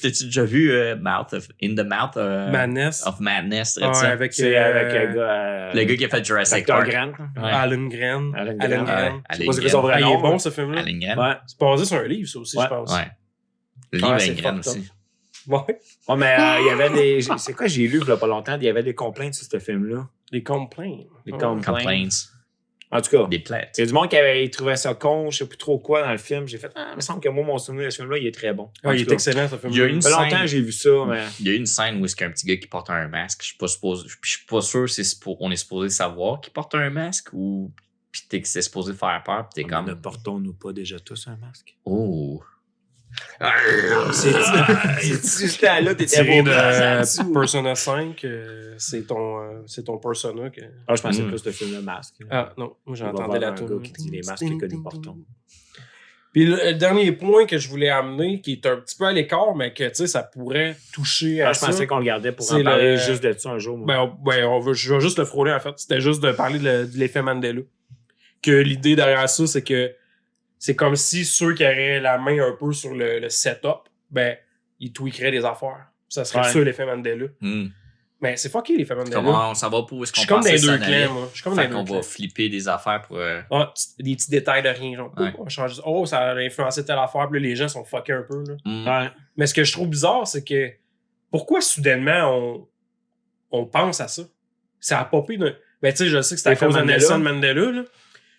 T'as-tu déjà vu In the Mouth Madness. of Madness? Ouais, ça? avec, C'est avec le gars. Le gars qui a fait Jurassic l'acteur Park. Grant. Ouais. Alan Grant. Alan Alan Grant. Grant. Je sais pas c'est son vrai Ah, il est nom. bon, ce film-là. Alan Grant. Ouais. C'est basé sur un livre, ça aussi, Ouais. je pense. Ouais. Le Ouais, livre c'est Alan Grant fucked up. aussi. Ouais. Ouais, mais il y avait des. C'est quoi, j'ai lu il y a pas longtemps, il y avait des complaintes sur ce film-là. Les complaints. Les Ouais. complaints. Complaints. En tout cas, Des plates. il y a du monde qui il trouvait ça con, je sais plus trop quoi dans le film. J'ai fait, il me semble que moi, mon souvenir de ce film-là, il est très bon. En Ouais, il tout est cas, excellent, ce film. Il y a une Ça fait longtemps scène- que j'ai vu ça, mais. Il y a une scène où il y a un petit gars qui porte un masque. Je suis pas supposé, puis je suis pas sûr si on est supposé savoir qu'il porte un masque ou puis c'est supposé faire peur puis t'es Ne comme portons-nous pas déjà tous un masque? oh. C'est juste là, t'étais Tiré beau de Persona 5, c'est ton Persona. Que... Ah, je pensais Mm. plus le film Le Masque. Ah non, moi On va j'entendais voir la un tour. gars qui dit les masques que nous portons. Puis le dernier point que je voulais amener, qui est un petit peu à l'écart, mais que tu sais, ça pourrait toucher à Je ça. pensais qu'on le gardait pour c'est en parler le- juste de ça un jour. Moi. Je vais juste le frôler en fait. C'était juste de parler de l'effet Mandela. Que l'idée derrière ça, c'est que c'est comme si ceux qui auraient la main un peu sur le setup, ben, ils tweakeraient des affaires. Ça serait Ouais. ça l'effet Mandela. Hmm. Mais c'est fucké l'effet Mandela. Comment on s'en va pour où est-ce Je qu'on suis comme dans pensait les deux s'en aller? clans, moi. Je suis comme dans Fait les deux qu'on clans. va flipper des affaires pour Ah, des petits détails de rien, genre, Ouais. on va changer. Oh, ça a influencé telle affaire, puis là, les gens sont fuckés un peu, là. Ouais. Mais ce que je trouve bizarre, c'est que pourquoi soudainement on pense à ça? Ça a popé d'un. Ben, tu sais, je sais que c'était à L'effet cause de Mandela. Nelson Mandela, là.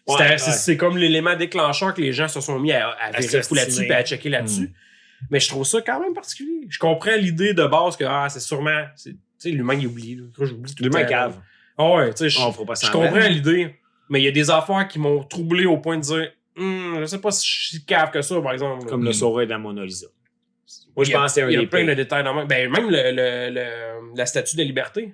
Ouais. C'est comme l'élément déclencheur que les gens se sont mis à virer fou s'estimer. là-dessus et à checker là-dessus. Mais je trouve ça quand même particulier. Je comprends l'idée de base que c'est sûrement. Tu sais, l'humain il oublie. Là. J'oublie tout le L'humain temps, cave. là. Ah ouais, tu sais, On fera pas je semblant. comprends l'idée. Mais il y a des affaires qui m'ont troublé au point de dire je sais pas si je suis cave que ça, par exemple. Comme le sauveur de la Mona Lisa. Moi, je Il y a- pense que c'est un Il y a des plein de pires. détails dans même. Ben, même la statue de liberté.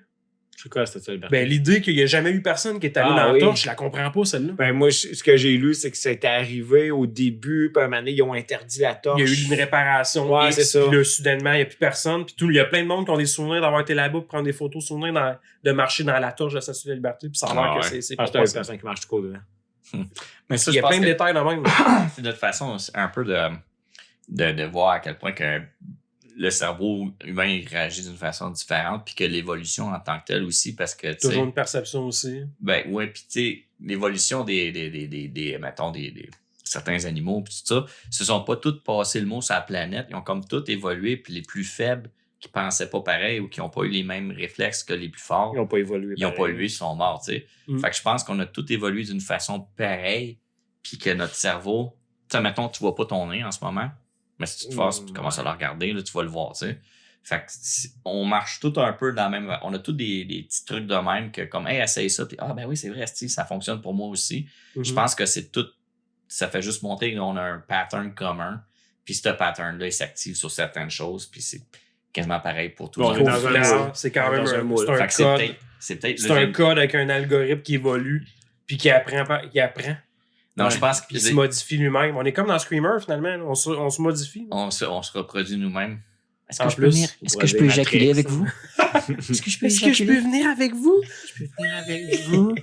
C'est quoi cette liberté? Ben, l'idée qu'il n'y a jamais eu personne qui est allé Ah, dans oui. la torche, je la comprends pas, celle-là. Ben, moi, ce que j'ai lu, c'est que c'était arrivé au début, puis à un moment donné, ils ont interdit la torche. Il y a eu une réparation. Ouais, X, c'est ça. Puis là, soudainement, il n'y a plus personne. Puis il y a plein de monde qui ont des souvenirs d'avoir été là-bas pour prendre des photos, souvenirs de marcher dans la torche de la statue de la liberté. Puis ça a l'air Ah que ouais. c'est Ah, pas c'est une possible. personne qui marche trop dedans. Mais ça, Il y je a pense plein de que détails dans même. c'est notre façon c'est un peu de voir à quel point que le cerveau humain il réagit d'une façon différente puis que l'évolution en tant que telle aussi parce que tu sais, Toujours une perception aussi. ben ouais puis tu sais l'évolution des certains animaux puis tout ça se sont pas tous passés le mot sur la planète, ils ont comme tous évolué puis les plus faibles qui pensaient pas pareil ou qui ont pas eu les mêmes réflexes que les plus forts Ils n'ont pas évolué. ils ont pas pareil. évolué, ils sont morts, tu sais. Mm. Fait que je pense qu'on a tout évolué d'une façon pareille, puis que notre cerveau, tu sais, mettons, tu vois pas ton nez en ce moment, mais si tu te forces, tu commences à le regarder, là, tu vas le voir, tu sais. Fait que on marche tout un peu dans la même... On a tous des petits trucs de même que comme, hey, essaye ça, puis ah, ben oui, c'est vrai, Steve, ça fonctionne pour moi aussi. Je pense que c'est tout... Ça fait juste montrer qu'on a un pattern commun, puis ce pattern-là, il s'active sur certaines choses, puis c'est quasiment pareil pour tout Bon, le on est monde. dans un Là, moule. c'est quand On est même dans un un, moule. c'est un Fait que c'est code. peut-être C'est là, un j'ai- code avec un algorithme qui évolue puis qui apprend. Non, Ouais. je pense que Puis il se modifie lui-même. On est comme dans Screamer finalement. Là. On se modifie. on se reproduit nous-mêmes. Est-ce En que je peux plus, venir? on Est-ce que pourrait je peux dire éjaculer Matrix. avec vous? Est-ce que je peux Est-ce que je peux éjaculer? venir avec vous? Je peux venir avec vous?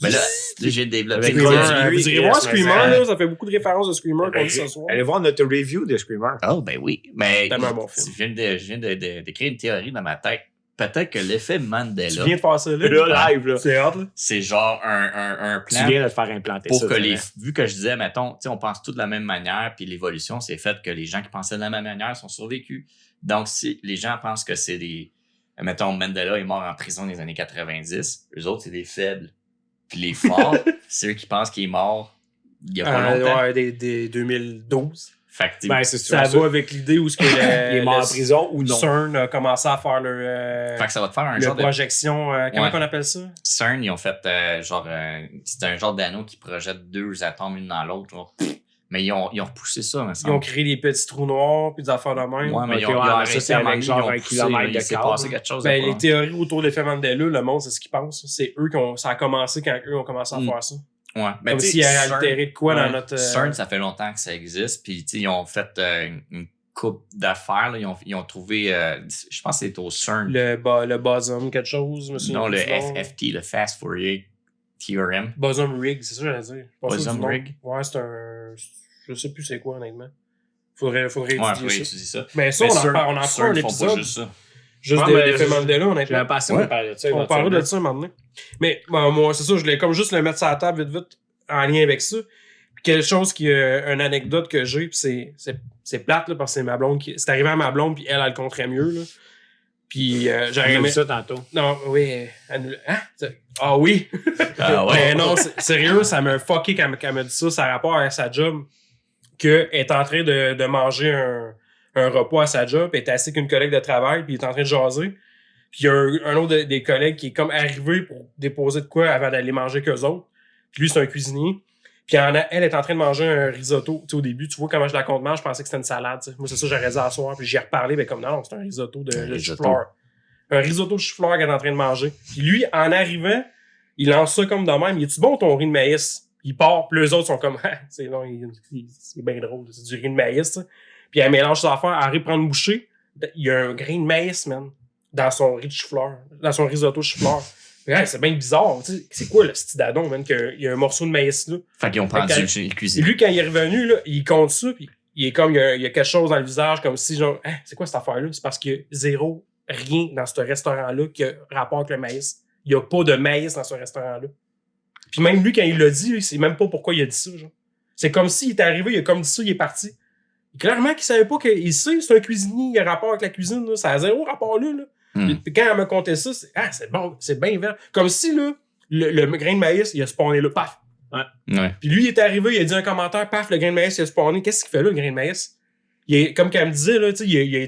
Mais là, j'ai développé Avec une Screamer, Screamer, vous irez yes, voir mais Screamer, ça- là, ça fait beaucoup de références de Screamer qu'on dit ce soir. Allez voir notre review de Screamer. Oh, ben oui. Mais Tellement un bon film. je viens d'écrire une théorie dans ma tête. Peut-être que l'effet Tu Mandela, viens de faire ça là? Là, live, là. C'est hot, là. c'est genre un Tu plan viens de te faire implanter pour ça. que tu les... sais. Vu que je disais, mettons, tu sais, on pense tous de la même manière, puis l'évolution, c'est fait que les gens qui pensaient de la même manière sont survécus. Donc, si les gens pensent que c'est des... Mettons, Mandela est mort en prison dans les années 90, eux autres, c'est des faibles. Puis les forts, c'est eux qui pensent qu'il est mort il y a pas longtemps. Ouais, des 2012. Fait que, Ben, c'est Ça sûr. va avec l'idée où ce que Il est mort en prison ou non. CERN a commencé à faire leur fait que ça va te faire un le genre de projection. Comment Ouais. on appelle ça? CERN, ils ont fait c'est un genre d'anneau qui projette 2 atomes l'une dans l'autre. Genre. Mais ils ont repoussé ça, me Ils semble. ont créé des petits trous noirs puis des affaires de même. Ouais, mais Ok, ils ont ouais, mais arrêté ça, c'est à un moment avec donné, genre ils ont un poussé, kilomètre là, de il s'est câble. passé quelque chose. Ben, de les pas- théories autour de l'effet Mandela, le monde, c'est ce qu'ils pensent. C'est eux ça a commencé quand eux ont commencé à faire ça. Ouais. Ben, Comme tu sais, s'ils avaient CERN- altéré de quoi dans ouais. notre... CERN, ça fait longtemps que ça existe. Puis, tu sais, ils ont fait une coupe d'affaires. Là. Ils ont trouvé, je pense que c'est au CERN. le bosom, quelque chose. je me souviens Non, plus le du nom. FFT, le Fast Fourier Theorem. Bosom rig, c'est ça que j'allais dire. Pas sûr Bosom du nom. rig? Ouais, c'est un... Je sais plus c'est quoi, honnêtement. Faudrait Ouais, étudier après, ça. tu dis ça. Mais ça, Mais on en CERN- fera un CERN font pas épisode. juste ça. Juste Ouais, mais d'effet je- Mandela, J'avais honnêtement. passé, Ouais. on parlait de ça. On parlera de éventuellement. ça un moment donné. Mais moi, c'est ça, je voulais comme juste le mettre sur la table vite, vite, en lien avec ça. Puis quelque chose qui une anecdote que j'ai, puis c'est plate, là, parce que c'est ma blonde qui. C'est arrivé à ma blonde, puis elle le compterait mieux, là. Puis On j'aurais a aimé. vu ça tantôt. Non, oui. Hein? Ah oui! Ah ouais. Mais non, sérieux, ça m'a fucké quand elle m'a dit ça. Ça a rapport à sa job. Qu'elle est en train de manger un repas à sa job, puis elle est assis avec une collègue de travail, puis il est en train de jaser. Puis il y a un autre des collègues qui est comme arrivé pour déposer de quoi avant d'aller manger qu'eux autres. Puis lui, c'est un cuisinier. Puis elle est en train de manger un risotto. Tu sais, au début, tu vois comment je la compte je pensais que c'était une salade. Tu sais. Moi, c'est ça, j'aurais dit à soir. Puis j'y ai reparlé, mais comme non, c'est un risotto de risotto. chou-fleur. Un risotto de chou-fleur qu'elle est en train de manger. Puis lui, en arrivant, il lance ça comme de même. Il est-tu bon ton riz de maïs? Il part, puis les autres sont comme, ah, c'est non, c'est bien drôle, c'est du riz de maïs, ça. Puis elle mélange ses affaires, elle arrive prendre une bouchée. Il y a un grain de maïs, man, dans son riz de chou-fleur, dans son risotto de chou-fleur. Puis, hey, c'est bien bizarre, tu sais. C'est quoi le style d'adon, man, qu'il y a un morceau de maïs là? Fait qu'ils ont pendu Fait le Et cuisinier. lui, quand il est revenu, là, il compte ça, puis il est comme, il y a quelque chose dans le visage, comme si, genre, hein, c'est quoi cette affaire-là? C'est parce qu'il y a zéro, rien dans ce restaurant-là qui a rapport avec le maïs. Il y a pas de maïs dans ce restaurant-là. Puis même lui, quand il l'a dit, il sait même pas pourquoi il a dit ça, genre. C'est comme s'il est arrivé, il a comme dit ça, il est parti. Clairement qu'il savait pas qu'il sait, c'est un cuisinier, il a rapport avec la cuisine, là. Ça a zéro rapport là, là. Puis quand elle me contait ça, c'est bon, c'est bien vert. Comme si, là, le grain de maïs, il a spawné là, paf. Ouais. Puis lui, il est arrivé, il a dit un commentaire, paf, le grain de maïs, il a spawné. Qu'est-ce qu'il fait là, le grain de maïs? Comme qu'elle me disait, là, tu sais, il a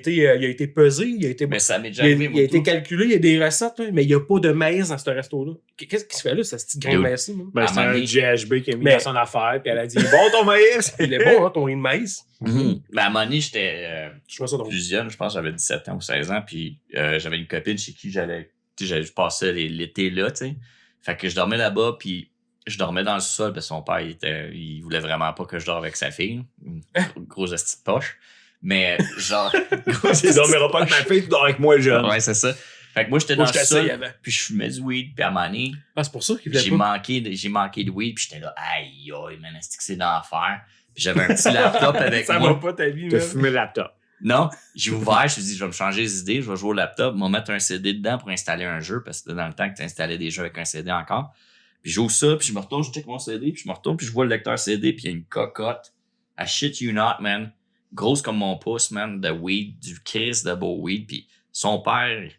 été pesé, il a été, Mais ça m'est déjà il a, arrivé. il moi, a été tout. calculé, il y a des recettes, là, mais il n'y a pas de maïs dans ce resto-là. Qu'est-ce qu'il fait là, ce petit grain de Dude. maïs-là? man? Ben, À c'est un moment un donné- GHB qui a mis Mais- dans son affaire, puis elle a dit bon ton maïs! Il est bon, hein, ton riz de maïs. Ben, à un moment donné, j'étais Je vois ça drôle. plus jeune, je pense que j'avais 17 ans ou 16 ans, puis j'avais une copine chez qui je passais l'été là, tu sais. Fait que je dormais là-bas, puis je dormais dans le sol, parce que son père, il voulait vraiment pas que je dorme avec sa fille. Une grosse esti de poche. Mais genre... Tu dormiras pas avec ma fille, tu dors avec moi, le jeune. Ouais, c'est ça. Fait que moi, j'étais Moi, dans je le t'essaye sol, avant. puis je fumais du weed, puis à un moment donné, Ah, c'est pour ça qu'il voulait j'ai pas. manqué de weed, puis j'étais là, aïe, aïe, man, est-ce que c'est d'enfer? Puis j'avais un petit laptop avec Ça moi. va pas ta vie, T'as man. fumé le laptop. Non, j'ai ouvert, je me suis dit, je vais me changer les idées, je vais jouer au laptop, je vais mettre un CD dedans pour installer un jeu, parce que c'était dans le temps que tu installais des jeux avec un CD encore. Puis j'ouvre ça, puis je me retourne, je check mon CD, puis je me retourne, puis je vois le lecteur CD, puis il y a une cocotte. I shit you not, man. Grosse comme mon pouce, man, de weed, du Chris de beau weed. Puis son père,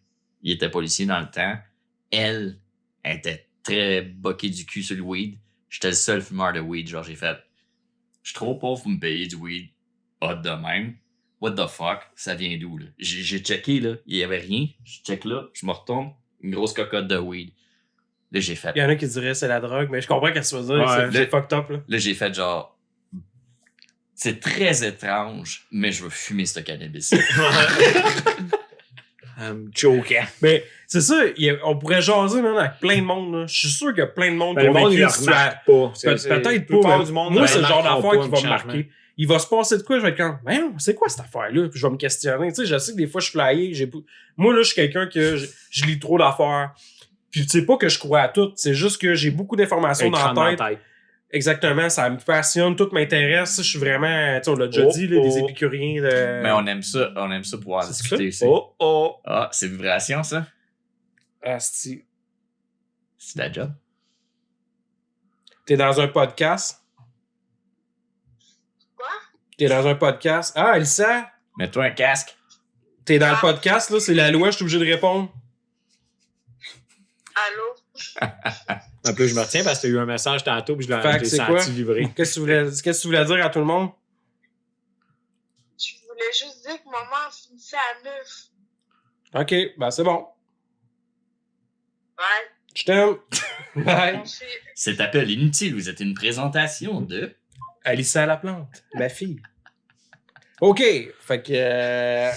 il était policier dans le temps. Elle était très boquée du cul sur le weed. J'étais le seul fumeur de weed. Genre, j'ai fait, je suis trop pauvre pour me payer du weed hot de même. What the fuck? Ça vient d'où, là? J'ai checké, là. Il y avait rien. Je check là. Je me retourne. Une grosse cocotte de weed. Là, j'ai fait. Il y en a qui diraient c'est la drogue, mais je comprends qu'est-ce que tu veux dire. Ouais. C'est fucked up, là. Là, j'ai fait genre. C'est très étrange, mais je veux fumer ce cannabis. Choquant. Mais c'est ça, on pourrait jaser, man, avec plein de monde, là. Je suis sûr qu'il y a plein de monde Ben, le monde, il le une situation- remarque pas. Peut-être la plupart pas. du monde Moi, ne c'est le genre remarqueront d'affaire pas qui va un me changement. marquer. Il va se passer de quoi, je vais être comme, man, c'est quoi cette affaire-là? Puis je vais me questionner. Tu sais, je sais que des fois, je suis flyé. Moi, là, je suis quelqu'un que je lis trop d'affaires. Puis, tu sais pas que je crois à tout. C'est juste que j'ai beaucoup d'informations Un dans la crâne tête. Exactement, ça me passionne, tout m'intéresse. Je suis vraiment, tu sais, on l'a déjà Oh, dit, là, des oh. épicuriens de. Mais on aime ça pouvoir C'est discuter aussi. Oh, oh. Ah, c'est vibration, ça? Asti. C'est la job. T'es dans un podcast. Quoi? T'es dans un podcast. Ah, Elsa, Mets-toi un casque. t'es dans le podcast, là, c'est la loi, je suis obligé de répondre. Allô? En plus, je me retiens parce que tu as eu un message tantôt puis je Fait que l'ai c'est quoi? senti vibrer. Qu'est-ce que tu voulais dire à tout le monde? voulais juste dire que maman finissait à 9. OK, ben c'est bon. Ouais, Je t'aime. Bye. on sait. Cet appel inutile, vous êtes une présentation de... Alissa Laplante, ma fille. OK, fait que...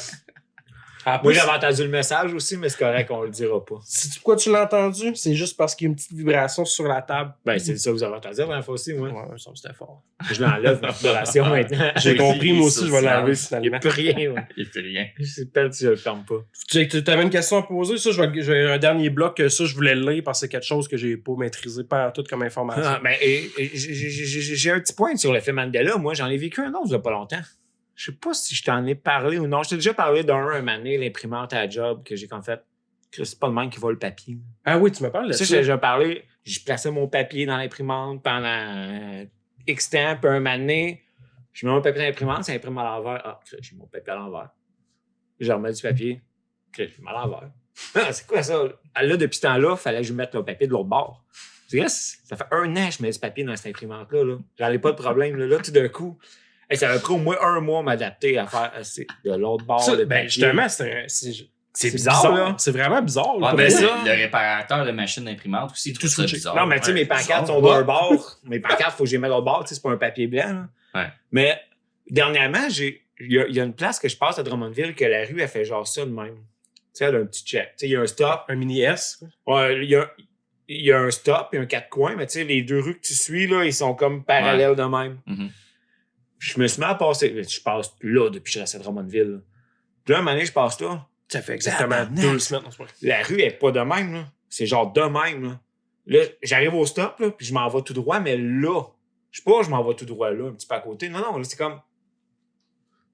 en Moi, plus, j'avais entendu le message aussi, mais c'est correct, on le dira pas. sais-tu pourquoi tu l'as entendu? C'est juste parce qu'il y a une petite vibration sur la table. Ben, c'est ça que vous avez entendu la dernière fois aussi, moi. Ouais, ça me c'était fort. Je l'enlève, ma vibration, maintenant. J'ai Oui, compris, moi aussi, je vais social. l'enlever Il n'y finalement. a plus rien, ouais. Il fait rien. C'est peut-être si je le ferme pas. Tu avais une question à poser? Ça, j'ai un dernier bloc que ça, je voulais le lire parce que c'est quelque chose que j'ai pas maîtrisé pas tout comme information. Ah, ben, j'ai un petit point sur l'effet Mandela. Moi, j'en ai vécu un autre il y a pas longtemps. Je sais pas si je t'en ai parlé ou non. Je t'ai déjà parlé d'un moment donné, l'imprimante à la job, que j'ai comme fait. C'est pas le même qui va le papier. Ah oui, tu me parles de Ça, ça. j'ai déjà parlé. Je plaçais mon papier dans l'imprimante pendant X temps, puis un moment donné, je mets mon papier dans l'imprimante, ça imprime à l'envers. Ah, j'ai mon papier à l'envers. Je remets du papier. J'ai à l'envers. Ah, c'est quoi ça? Là, depuis ce temps-là, il fallait que je mette le papier de l'autre bord. Ça fait 1 an que je mets du papier dans cette imprimante-là. Là. J'en ai pas de problème. Là, tout d'un coup, ça m'a pris au moins 1 mois à m'adapter à faire de l'autre bord. Ça, le ben, papier. justement, c'est bizarre, là. C'est vraiment bizarre. là, Ouais, pour mais vrai. ça- le réparateur de machines d'imprimantes aussi, Tout tout ça switché. bizarre. Non, mais tu sais, Ouais, mes pancartes bizarre. sont d'un bord. Mes pancartes, il faut que je les mette de l'autre bord. Tu sais, c'est pas un papier blanc. Là. Ouais. Mais dernièrement, il y a une place que je passe à Drummondville que la rue, elle fait genre ça de même. Tu sais, elle a un petit check. Tu sais, il y a un stop. Un mini S. Ouais, il y a un stop et un 4 coins, mais tu sais, les 2 rues que tu suis, là, ils sont comme parallèles de même. Mhm. Je me suis mis à passer. Je passe là depuis que je reste à Drummondville. Là. Puis là, un moment donné, je passe là. Ça fait exactement Tabarnak. 2 semaines. Non, c'est pas vrai. La rue est pas de même, là. C'est genre de même, là. Là, j'arrive au stop, là, puis je m'en vais tout droit, mais là, je sais pas, je m'en vais tout droit là, un petit peu à côté. Non, là, c'est comme.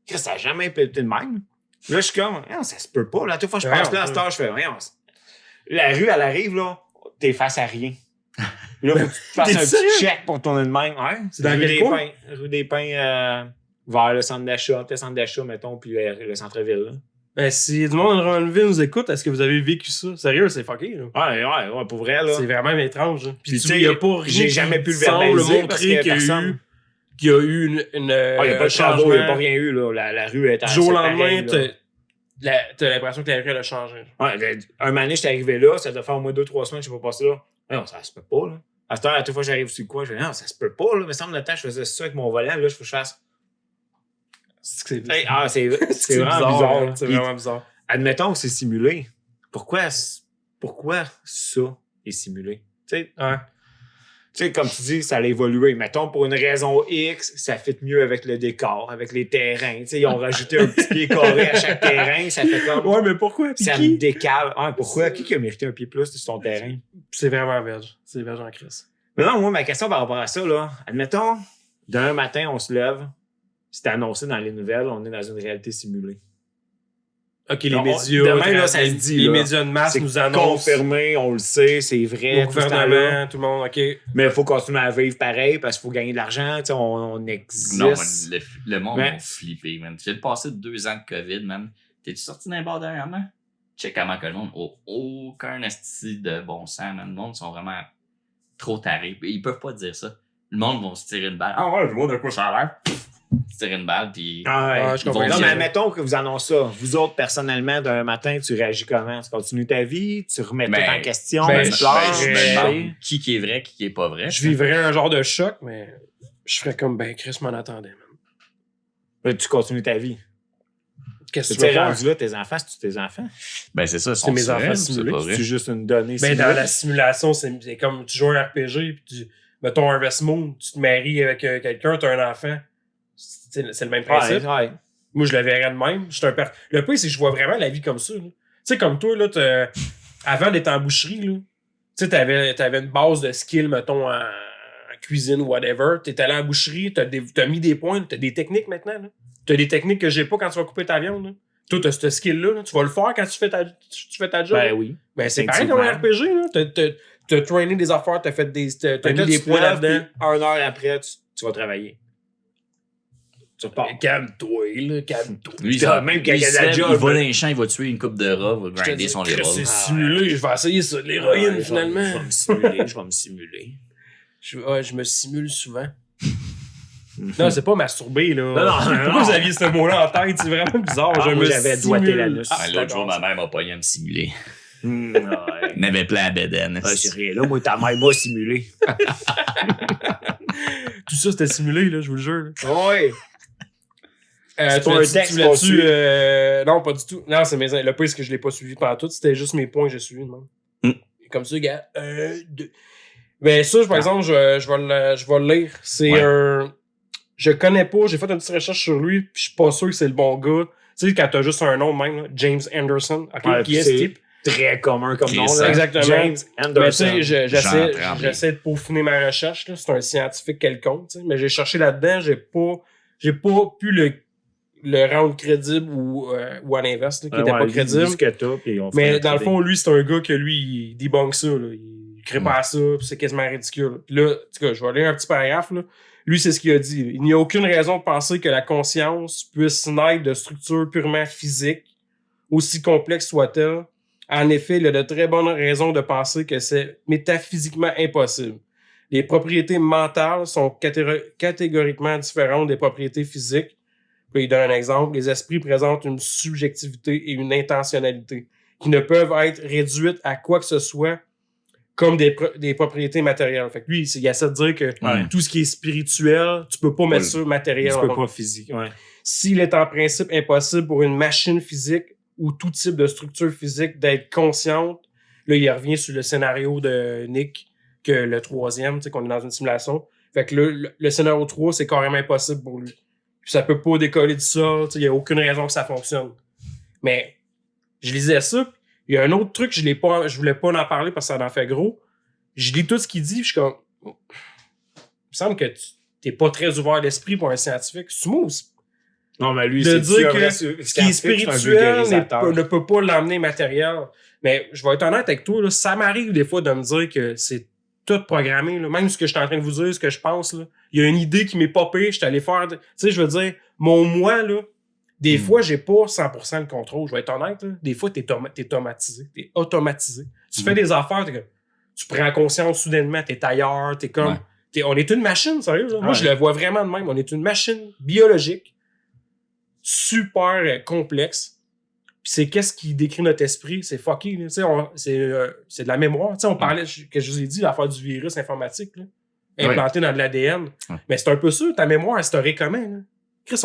Ça n'a jamais été de même. Là, je suis comme, non, ça se peut pas. Là, toute fois que je passe là, à cette heure, je fais, rien. La rue, elle arrive, là, t'es face à rien. Là, faut que tu te fasses T'es un petit sérieux? check pour tourner de même. Ouais, C'est dans rue quel des coin? Pins. Rue des Pins, vers le centre d'achat, mettons, puis le centre-ville, là. Ben, si du monde de Drummondville nous écoute, est-ce que vous avez vécu ça? Sérieux, c'est fucké, là. Ouais, pour vrai, là. C'est vraiment étrange. Hein. Puis, Puis tu tu sais, il y a pas rien j'ai jamais pu le qui semble verbaliser parce montrer que qu'il y a personne- qu'il y a eu une Il n'y a pas de travaux, il n'y a pas rien eu, là. La rue est Du jour au c'est lendemain, pareil, là. t'as l'impression que la rue elle a changé. Ouais, un moment donné, j'étais arrivé là, ça doit faire au moins 2-3 semaines, je suis pas passé là. Non, ça se peut pas, là. À cette heure, à toute fois que j'arrive sur le coin, je fais, non, ça se peut pas, là. Mais semble le temps, je faisais ça avec mon volant, là, je faut que je fasse. C'est C'est vraiment bizarre. hein. Là. C'est Puis, vraiment bizarre. admettons que c'est simulé. Pourquoi ça est simulé? Tu sais, comme tu dis, ça a évolué. Mettons, pour une raison X, ça fit mieux avec le décor, avec les terrains. Tu sais, ils ont rajouté un petit pied carré à chaque terrain. Ça fait comme... Ouais, mais pourquoi? Puis Ça me qui? décale. Ah, pourquoi? Qui a mérité un pied plus sur son terrain? C'est vraiment verge. C'est verge en crise. Mais non, moi, ma question par rapport à ça, là, admettons, d'un matin, on se lève, c'est annoncé dans les nouvelles, on est dans une réalité simulée. OK, les Non, médias. demain, là, ça se dit, Les là. médias de masse C'est nous annoncent. confirmé, on le sait, c'est vrai. Le tout ce temps-là. gouvernement, tout le monde, OK. Mais il faut continuer à vivre pareil parce qu'il faut gagner de l'argent, tu sais, on existe. Non, man, le monde Mais- va flipper, man. Tu viens de passer 2 ans de COVID, man. T'es-tu sorti d'un bar dernièrement? Check comment que le monde a aucun esti de bon sens, man. Le monde sont vraiment trop tarés. Ils peuvent pas dire ça. Le monde va se tirer une balle. Ah ouais, je vois de quoi ça a l'air. Se tirer une balle, puis... Ah ouais. Ah, je comprends. Ils vont Non, dire- mais admettons que vous annoncez ça. Vous autres, personnellement, d'un matin, tu réagis comment? Tu continues ta vie? Tu remets Ben, tout en question? ben, tu je- pleures? je me ben, demande qui est vrai, qui est pas vrai. Je vivrais un genre de choc, mais je ferais comme, ben, Chris m'en attendait, man. Ben, tu continues ta vie. Qu'est-ce Tu que tu sais, veux faire? rendu là, tes enfants, c'est-tu tes enfants? Ben, c'est ça. C'est mes enfants simulés. C'est pas vrai. C'est juste une donnée Ben, simulée? dans la simulation, c'est comme tu joues un RPG, puis mettons un Harvest Moon, tu te maries avec quelqu'un, t'as un enfant. C'est le même principe. Ouais. Moi, je le verrais de même. Le pire, c'est que je vois vraiment la vie comme ça. là. Tu sais, comme toi, là, avant d'être en boucherie, là, tu sais, t'avais une base de skill, mettons, en cuisine ou whatever. T'es allé en boucherie, t'as mis des points, t'as des techniques maintenant. Là. T'as des techniques que j'ai pas quand tu vas couper ta viande. Là. Toi, t'as ce skill-là. Là. Tu vas le faire quand tu fais ta job. Ben oui. Ben, c'est pareil comme un Effectivement. RPG. Là. T'as trainé des affaires, t'as mis Là, des tu te points lèves, là-dedans. puis 1 heure après, tu vas travailler. Tu repars. Calme-toi, là, calme-toi. Lui, Putain, même quand il y a de la il job, va dans ben- les champs, il va tuer une coupe de rats, va grinder son Chris, level. c'est simulé, je vais essayer ça, de l'héroïne, Ouais, finalement. Je vais me simuler. Je me simule souvent. Non, c'est pas masturber, là. Non, Pourquoi vous aviez ce mot-là en tête? C'est vraiment bizarre. Ah, je moi, me j'avais doigté simule. l'anus. L'autre jour, ma mère m'a pogné à me simuler. Ouais. Elle m'avait plein à bédaine. Ouais, c'est rien là. Moi, ta mère m'a simulé. Tout ça, c'était simulé, là, je vous le jure. Là. Ouais. C'est Tu pas un voulais-tu- texte tu voulais-tu, qu'on suit. non, pas du tout. Non, c'est le pire, c'est que je l'ai pas suivi pendant tout. C'était juste mes points que j'ai suivis. Comme ça, gars. 2. Ben, ça, par exemple, je vais le lire. C'est Ouais. un. Je connais pas, j'ai fait une petite recherche sur lui, puis je suis pas sûr que c'est le bon gars. Tu sais, quand t'as juste un nom de même, là, James Anderson. OK, Ouais, qui est ce c'est type? Très commun comme Qui nom. est là. ça? Exactement. James Mais tu Anderson. sais, Jean Tremblay. j'essaie de peaufiner ma recherche, là. C'est un scientifique quelconque, tu sais. Mais j'ai cherché là-dedans, j'ai pas pu le rendre crédible ou à l'inverse, là, qui était pas crédible. Ce que t'as, puis on fait Mais notre dans le idée. fond, lui, c'est un gars que lui, il debunk ça, là. Il crée pas à ça, puis c'est quasiment ridicule. Puis là, en tout cas, je vais lire un petit paragraphe, là. Lui, c'est ce qu'il a dit. Il n'y a aucune raison de penser que la conscience puisse naître de structures purement physiques, aussi complexes soient-elles. En effet, il y a de très bonnes raisons de penser que c'est métaphysiquement impossible. Les propriétés mentales sont catégoriquement différentes des propriétés physiques. Puis il donne un exemple. Les esprits présentent une subjectivité et une intentionnalité qui ne peuvent être réduites à quoi que ce soit comme des propriétés matérielles. Fait que lui, il essaie de dire que Ouais. tout ce qui est spirituel, tu peux pas mettre ça matériel. Tu peux pas physique. Ouais. S'il est en principe impossible pour une machine physique ou tout type de structure physique d'être consciente, là, il revient sur le scénario de Nick, que le 3e, tu sais, qu'on est dans une simulation. Fait que le scénario 3, c'est carrément impossible pour lui. Puis ça peut pas décoller de ça, tu sais, il y a aucune raison que ça fonctionne. Mais, je lisais ça, il y a un autre truc, je voulais pas en parler parce que ça en fait gros. Je lis tout ce qu'il dit, puis je suis comme, il me semble que t'es pas très ouvert d'esprit pour un scientifique. C'est moi aussi. Non, mais lui, De c'est dire que ce qui est spirituel ne peut pas l'emmener matériel. Mais je vais être honnête avec toi, là, ça m'arrive des fois de me dire que c'est tout programmé. Là. Même ce que je suis en train de vous dire, ce que je pense, là, il y a une idée qui m'est popée, je suis allé faire... Tu sais, je veux dire, mon moi, là, des fois, j'ai pas 100% de contrôle. Je vais être honnête, là. Des fois, t'es automatisé. T'es automatisé. Tu fais des affaires, tu prends conscience soudainement, t'es ailleurs, t'es comme... On est une machine, sérieux. Là. Moi, je le vois vraiment de même. On est une machine biologique super complexe. Puis c'est qu'est-ce qui décrit notre esprit, c'est fucky. Là. C'est de la mémoire. T'sais, on parlait, que je vous ai dit, l'affaire du virus informatique, là, implanté dans de l'ADN. Mais c'est un peu ça, ta mémoire historique comment. Là. Chris,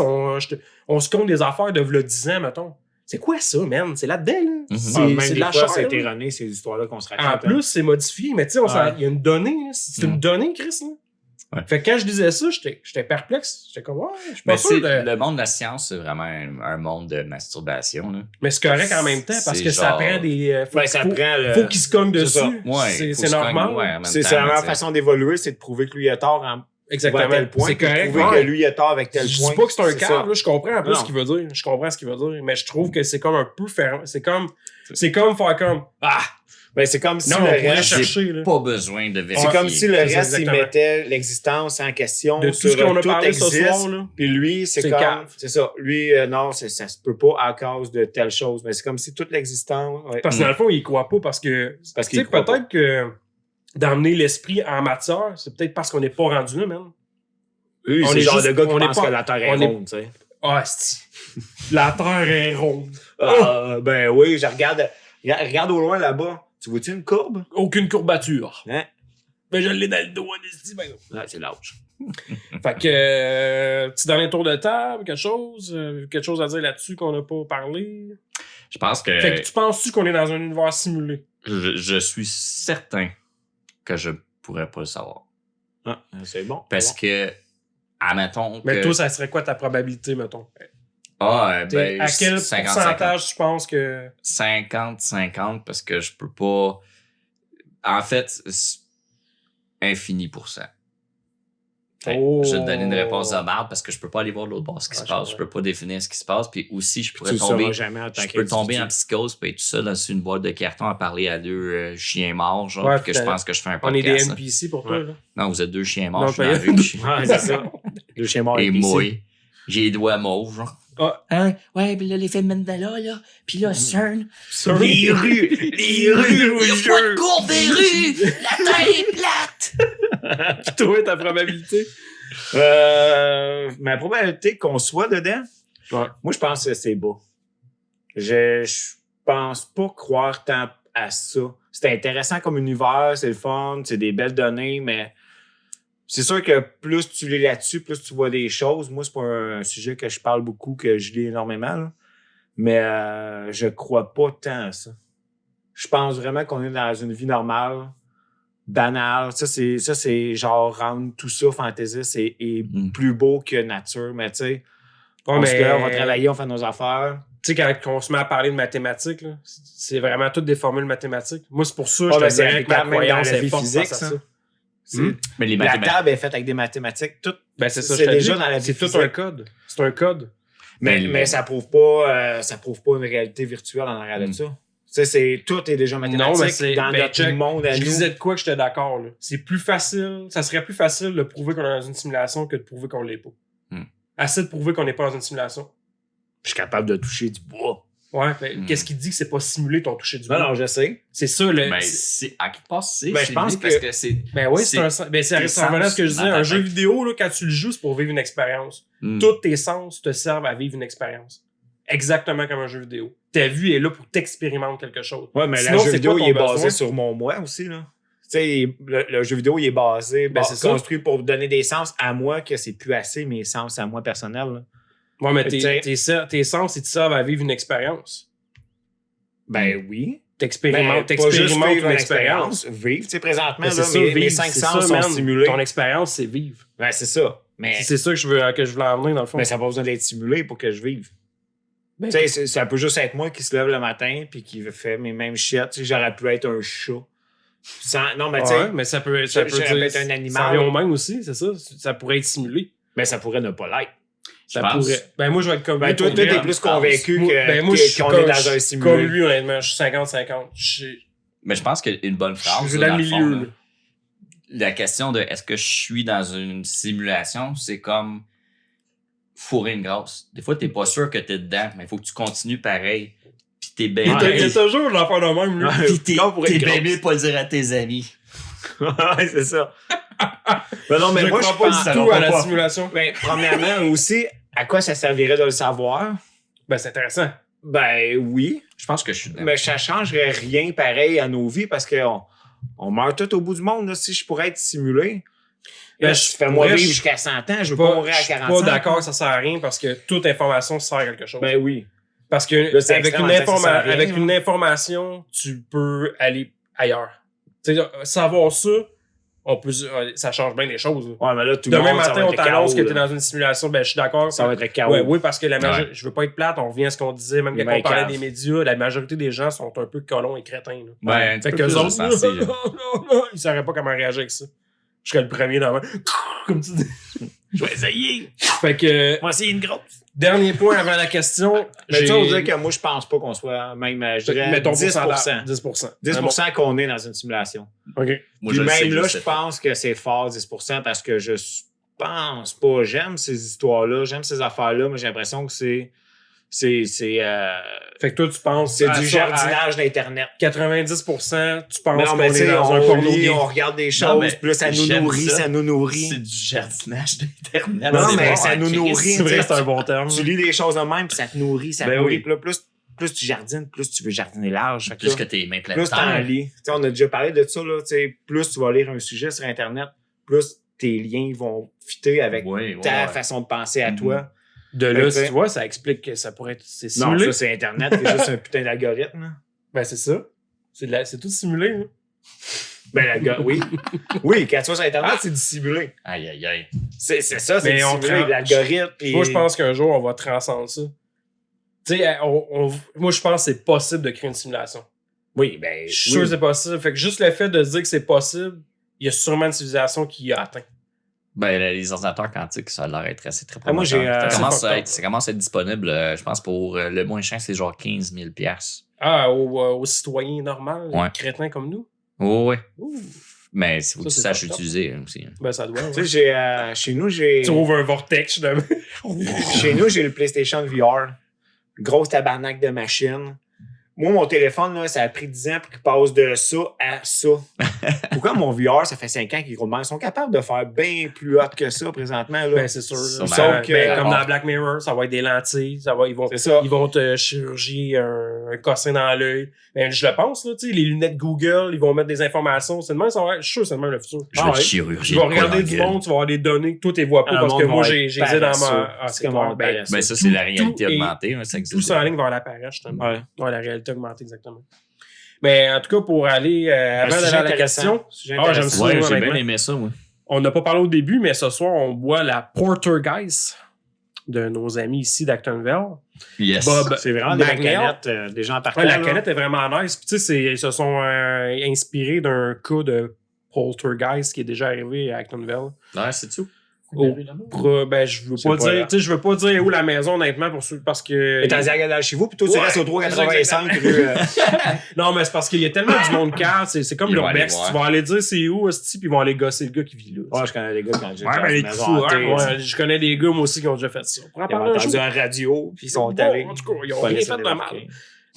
on se compte des affaires de v'là 10 ans, mettons. C'est quoi ça, man? C'est là-dedans, là. C'est de la chair. C'est là. erroné, ces histoires-là qu'on se raconte. En plus, c'est modifié, mais tu sais, il y a une donnée, là. C'est une donnée, Chris, là. Ouais. Fait que quand je disais ça, j'étais perplexe. J'étais comme, ouais, je suis pas Mais sûr de... le monde de la science, c'est vraiment un monde de masturbation. Là. Mais c'est correct en même temps, parce C'est que ça genre- prend des... faut qu'il se cogne c'est dessus. ça. Ouais, C'est faut se normal. cogner, ouais, en même C'est temps, la meilleure tu sais. façon d'évoluer, c'est de prouver que lui a tort à Exactement. tel point. C'est puis de correct. prouver Ouais. que lui a tort avec tel Je point. dis pas que c'est un ça. cadre, là, je comprends un peu Non. ce qu'il veut dire. Je comprends ce qu'il veut dire, mais je trouve que c'est comme un peu fermé. C'est comme faire comme... Ah! Ben, c'est comme si Non, le on pourrait reste... chercher, là. Pas besoin de vérifier. C'est comme si le C'est reste, il exactement. mettait l'existence en question. De tout sur ce qu'on a tout parlé ce existe. soir, là. Puis lui, c'est C'est comme... cave. C'est ça. Lui, non, ça se peut pas à cause de telle chose. Mais c'est comme si toute l'existence... ouais. Parce que dans le fond, il croit pas parce que... Parce Tu qu'il sais, croit peut-être que d'emmener l'esprit en matière, c'est peut-être parce qu'on n'est pas rendu là, même. Lui, on c'est est le genre juste- de gars qui on est pense pas- que la Terre est on est- ronde, tu sais. Ah, la Terre est ronde. Ben oui, je regarde au loin là-bas. Tu vois-tu une courbe? Aucune courbature. Hein? Mais je l'ai dans le dos, esti, ben non. Ouais, c'est l'âge. Fait que, petit dernier tour de table, quelque chose à dire là-dessus qu'on n'a pas parlé. Je pense que, Fait que tu penses-tu qu'on est dans un univers simulé? je suis certain que je pourrais pas le savoir. Ah, c'est bon. Parce que, admettons Mais que... toi, ça serait quoi ta probabilité, mettons? ben, À quel 50-50. pourcentage tu penses que... 50-50 parce que je peux pas... En fait, c'est infini %. Fait que Je vais te donner une réponse de merde parce que je peux pas aller voir de l'autre bord ce qui se passe. Je peux pas définir ce qui se passe. Puis aussi, je pourrais Tu tomber... sauras jamais en tant Je peux tomber en qu'individu. psychose puis être tout seul dans une boîte de carton à parler à deux chiens morts, genre, Ouais, puis que je putain. pense que je fais un On est des podcast. NPC pour toi, Ouais. là. Non, vous êtes deux chiens morts, Non, je suis dans la pas- rue, puis je- Ouais, c'est ça. Le chien mort et ici. moi, j'ai les doigts mauves, genre. Hein? Ouais, pis là, l'effet Mandela, là. Pis là, CERN. Les rues! Les rues! Il y a pas de courbe des rues! La Terre est plate! Toi, ta probabilité? Mais la probabilité qu'on soit dedans, Ouais. moi, je pense que c'est bas. Je pense pas croire tant à ça. C'est intéressant comme univers, c'est le fun, c'est des belles données, mais c'est sûr que plus tu lis là-dessus, plus tu vois des choses. Moi, c'est pas un sujet que je parle beaucoup, que je lis énormément, là. Mais je crois pas tant à ça. Je pense vraiment qu'on est dans une vie normale, banale. Ça, c'est genre rendre tout ça fantaisiste et plus beau que nature. Mais tu sais, on se lève, on va travailler, on fait nos affaires. Tu sais, quand on se met à parler de mathématiques, là, c'est vraiment toutes des formules mathématiques. Moi, c'est pour ça que Ouais, je ben, te c'est dirais que ma applicable même dans croyance la est vie forte physique, face à ça. ça. Mais les La mathématiques. table est faite avec des mathématiques. Tout, Ben, c'est ça, c'est je te déjà dis. dans la vie C'est tout physique. un code. C'est un code. mais ça prouve pas une réalité virtuelle en arrière de ça. Tu sais, tout est déjà mathématique Non, mais c'est dans ben, notre check, monde à je nous. disais de quoi que j'étais d'accord. Là. C'est plus facile, ça serait plus facile de prouver qu'on est dans une simulation que de prouver qu'on l'est pas. Assez de prouver qu'on n'est pas dans une simulation. Je suis capable de toucher du bois. Ouais, ben, qu'est-ce qui dit que c'est pas simulé ton toucher du bois? Non, je sais. C'est ça, le. Ben, c'est à quelque part, c'est Ben, je pense simulé parce que- que c'est. Ben oui, c'est- ça tes revenait à ce que je sens disais. dans Un ta jeu tête. vidéo, là, quand tu le joues, c'est pour vivre une expérience. Hmm. Tous tes sens te servent à vivre une expérience. Exactement comme un jeu vidéo. Ta vue est là pour t'expérimenter quelque chose. Ouais, mais Sinon, le jeu c'est vidéo, quoi il est ton basé besoin? sur mon moi aussi, là. Tu sais, le jeu vidéo, il est basé, Ben, c'est ça. construit pour donner des sens à moi, que c'est plus assez mes sens à moi personnels, là. Ouais, mais Tu sais- tes sens, ils te servent à vivre une expérience. Ben oui. T'expérimentes pas juste une vivre expérience. Vivre, tu sais, présentement, Mais là, c'est ça, mes vivre, 5 c'est sens ça, sont man. stimulés. Ton expérience, c'est vivre. Ben, c'est ça. Mais, C'est ça que je voulais en venir, dans le fond. mais ça n'a pas besoin d'être stimulé pour que je vive. Ben, Tu sais, ça peut juste être moi qui se lève le matin puis qui fait mes mêmes shit. Tu sais, j'aurais pu être un chat. Non, mais tu sais, ouais, mais ça peut j'aurais dire, pu être un animal. Ça revient au même aussi, c'est ça. Ça pourrait être simulé. mais ça pourrait ne pas l'être. Ça Je pense. pourrait. Ben, moi, je vais être comme Ben, lui. toi, pour t'es vrai. plus convaincu Moi, que, ben, moi, que- je suis qu'on comme- est dans un Comme simulé. lui, honnêtement, je suis 50-50. Mais je pense qu'une bonne phrase. Je suis là, dans le le fond, milieu. là, là. la question de est-ce que je suis dans une simulation, c'est comme fourrer une grasse. Des fois, t'es pas sûr que t'es dedans, mais il faut que tu continues pareil. Puis t'es bien. Il y a toujours l'affaire de même, lui. Puis t'es Comme pour une bien grosse. mieux de pas le dire à tes amis. Ouais, c'est ça. Ben non, mais Je moi, je crois pas pense du tout à la simulation. Ben, premièrement, aussi, à quoi ça servirait de le savoir? Ben, c'est intéressant. Ben oui. Je pense que je suis dedans. Mais ça changerait rien pareil à nos vies parce qu'on on meurt tout au bout du monde. Là, si je pourrais être simulé, Ben, là, fais-moi pourrais- vivre jusqu'à 100 ans, je veux pas mourir Je à suis 45. pas d'accord que ça sert à rien parce que toute information sert à quelque chose. Ben oui. Parce que Là, c'est avec, extrêmement ça sert à rien, avec là. une information, tu peux aller ailleurs. Tu sais, savoir ça, ça change bien les choses. là. Ouais, mais là, tout le Demain monde, ça matin, va on être t'annonce que chaos, t'es là. dans une simulation, ben je suis d'accord. Ça va être chaos. Ouais, oui, parce que la Ouais. je veux pas être plate, on revient à ce qu'on disait, même Les quand on mecs parlait caves. des médias, la majorité des gens sont un peu colons et crétins. Là. Ouais, un Fait petit que peu eux plus autres, de sensé, là. non, ils sauraient pas comment réagir avec ça. Je serais le premier dans comme tu dis. Je vais essayer. Fait que, Moi, c'est une grosse. dernier point avant la question. Mais tu sais, on dirait que moi, je pense pas qu'on soit même, je dirais, Mettons 10%. 10%. 10% qu'on est dans une simulation. OK. Moi, Puis je le sais, même je là, le je sais pas. pense que c'est fort 10% parce que je pense pas. J'aime ces histoires-là, j'aime ces affaires-là, mais j'ai l'impression que c'est Fait que toi, tu penses du à ça, jardinage d'Internet. à 90%, tu penses Mais non, mais qu'on tu est sais, dans un on porno lit, gay. on regarde des Non, mais choses, puis là, ça nous j'aime nourrit, ça. ça nous nourrit. C'est du jardinage d'Internet. Non, C'est mais bon, ça hein, nous Chris. nourrit. C'est vrai, c'est un bon terme. Tu lis des choses de même, puis ça te nourrit, ça te Ben nourrit. oui. Puis là, plus tu jardines, plus tu veux jardiner large. Fait que Plus là, que tes mains pleines de plus t'en terre. lis. Tu sais, on a déjà parlé de ça, là, tu sais, plus tu vas lire un sujet sur Internet, plus tes liens vont fitter avec Oui, ouais, ta ouais. façon de penser à Mhm. toi. De Fait là, que, si tu vois, ça explique que ça pourrait être c'est Non, simulé. ça, c'est Internet, c'est juste un putain d'algorithme. là. Ben, c'est ça. C'est tout simulé. Hein. Ben, oui. Oui, quand tu vas sur Internet, c'est dissimulé. Aïe, aïe, aïe. C'est ça, c'est Mais on dissimulé, tra- l'algorithme. puis- Moi, je pense qu'un jour, on va transcender ça. Tu sais, moi, je pense que c'est possible de créer une simulation. Oui, ben. Je suis oui. sûr que c'est possible. Fait que juste le fait de se dire que c'est possible, il y a sûrement une civilisation qui y a atteint. Ben, les ordinateurs quantiques, ça a l'air d'être assez très Ah, moi, j'ai, prometteur. c'est Ça fucked up. commence à être disponible, je pense, pour le moins cher, c'est genre 15 000 $. Ah, aux citoyens normaux, Ouais. crétins comme nous? Oh, ouais. Ouh. Mais il faut Ça, que tu c'est saches fucked up. utiliser aussi. Ben, ça doit. Tu Ouais. sais, chez nous, j'ai. Tu ouvres un vortex, je Chez nous, j'ai le PlayStation VR. Grosse tabarnak de machine. Moi, mon téléphone, là, ça a pris 10 ans pour qu'il passe de ça à ça. Pourquoi mon VR, ça fait 5 ans qu'ils ils sont capables de faire bien plus hot que ça présentement? Là? Ben, c'est sûr. Sûrement. Sauf que, Ben, comme bon. dans Black Mirror, ça va être des lentilles. C'est ça. Ils vont te chirurgier un cossin dans l'œil. Ben, je le pense, là, tu sais, les lunettes Google, ils vont mettre des informations. C'est de même, ça va être, je suis sûr que c'est de même le futur. Je vais Ah te ouais. chirurgie. Tu vas de quoi regarder dans du la gueule. monde, tu vas avoir des données que toi, tu les vois pas Le parce que monde moi, va j'ai être dit dans paresseux. ma. Ah, Parce c'est que clair. mon Ben, paresseux. Ben, ça, c'est la Tout réalité est- augmentée. Hein, ça tout existe. ça en ligne vers l'appareil, justement. Ouais. Ouais, la réalité augmentée, exactement. Mais en tout cas, pour aller avant sujet d'aller à la intéressant. question, Sujet Ah, j'aime intéressant. ça. Ouais, j'ai honnêtement. bien aimé ça, moi. on n'a pas parlé au début, mais ce soir, on boit la Portergeist de nos amis ici d'Actonville. Yes. Bob C'est vraiment des belles Magnell. canettes, des gens partant. Ouais, la là. canette est vraiment nice. Puis, tu sais, ils se sont inspirés d'un cas de Poltergeist qui est déjà arrivé à Actonville. Ouais, c'est tout. Ben, je veux C'est pas pas dire, grave. tu sais, je veux pas dire où la maison, honnêtement, parce que. Et t'es en diagonale chez vous, puis toi, tu Ouais, restes au 385 rue. Non, mais c'est parce qu'il y a tellement du monde car, c'est comme Ils vont l'urbex. aller voir. Tu vas aller dire c'est où, hostie, puis ils vont aller gosser le gars qui vit là. Ouais, je connais les gars quand j'ai Ouais, mais les maison fous, hantée, hein, tu sais. ouais, je connais des gars, moi aussi, qui ont déjà fait ça. Pour en Ils ont parler un entendu jour. un radio, puis ils sont Bon, allés. en tout cas, ils ont Pas rien laissé fait de mal. débarquer.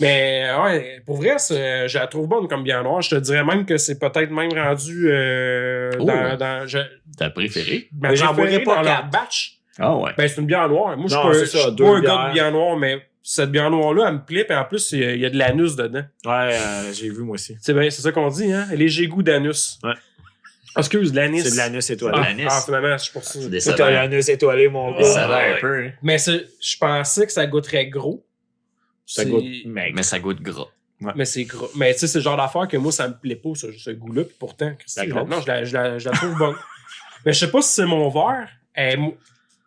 Mais ouais, pour vrai, je la trouve bonne comme bière noire. Je te dirais même que c'est peut-être même rendu Oh. dans T'as préféré? ma Mais j'en préférée boirais pas dans leur quatre. batch. Ah ouais. Ben, c'est une bière noire. Moi, je Non, c'est suis ça, pas, deux pas un gars bières. de bière noire, mais cette bière noire-là, elle me plaît, puis en plus, il y a de l'anus dedans. Ouais, j'ai vu moi aussi. C'est ça qu'on dit, hein? Léger goût d'anus. Ouais. Excuse, l'anis. C'est de l'anus étoilé. Ah, L'anis. finalement, c'est pour ça. C'est des Toi, t'as saveurs. l'anus étoilé, mon Ouais. gars. Ça a l'air ouais. un peu. Hein. Mais je pensais que ça goûterait gros. Ça C'est- goûte maigre. Mais ça goûte gras. Mais c'est gros. Mais tu sais, c'est le genre d'affaire que moi, ça me plaît pas, ce goût-là. Puis pourtant, Christy, La grosse. non, je la trouve bonne. Mais je sais pas si c'est mon verre.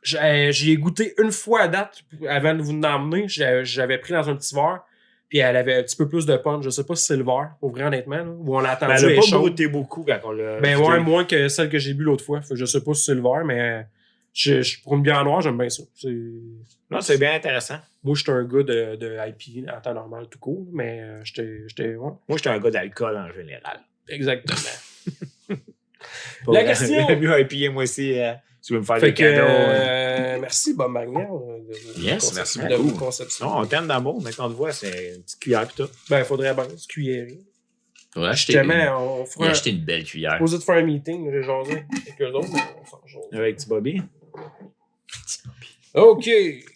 J'y ai goûté une fois à date avant de vous l'emmener. J'avais pris dans un petit verre. Puis elle avait un petit peu plus de punch. Je sais pas si c'est le verre, pour vrai, honnêtement. Là, où on l'a attendu. Mais elle elle a est pas chaude. brouté beaucoup quand on l'a. Ben vidé. ouais, moins que celle que j'ai bu l'autre fois. Fait que je sais pas si c'est le verre, mais pour une bière noire, j'aime bien ça. Non, c'est bien intéressant. Moi, j'étais un gars de IPA en temps normal tout court, mais j'étais. Ouais, Moi, j'étais un gars d'alcool en général. exactement. Pour La question- J'ai mieux IPA, moi aussi. Tu veux me faire Fait des que, cadeaux. merci Bob Magnell. Yes, merci de beaucoup. vos conceptions. Non, on t'aime d'amour, mais quand on te voit, c'est une petite cuillère pis tout. Ben, faudrait bien se cuillère. Faudrait acheter Justement, on Il fera a acheté une belle cuillère. posé de faire un meeting, j'ai jasé avec eux autres, mais on s'en jase. Avec petit Bobby. OK,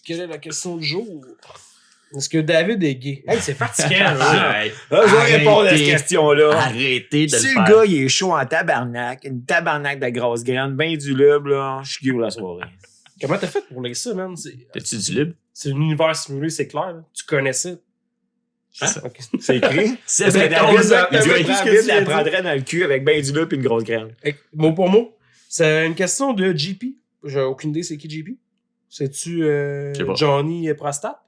quelle est la question du jour? Est-ce que David est gay? Hey, c'est fatigant, là. Arrête. Ah, je vais répondre à cette Arrêtez. question-là. Arrêtez de Si le le faire. gars, il est chaud en tabarnak, une tabarnak de grosse graine, ben du lube, là, je suis gay la soirée. Comment t'as fait pour lire ça, man? T'as-tu du libre? C'est un univers simulé, c'est clair. Là. Tu connaissais. Hein? Ok. C'est écrit. C'est Parce que Ben, David, exact- il dit exact- tout ce ce que que tu tu as dit. prendrais dans le cul avec ben du lube et une grosse graine. Mot pour mot. C'est une question de JP. J'ai aucune idée c'est qui JP. C'est-tu sais pas. Johnny Prostate?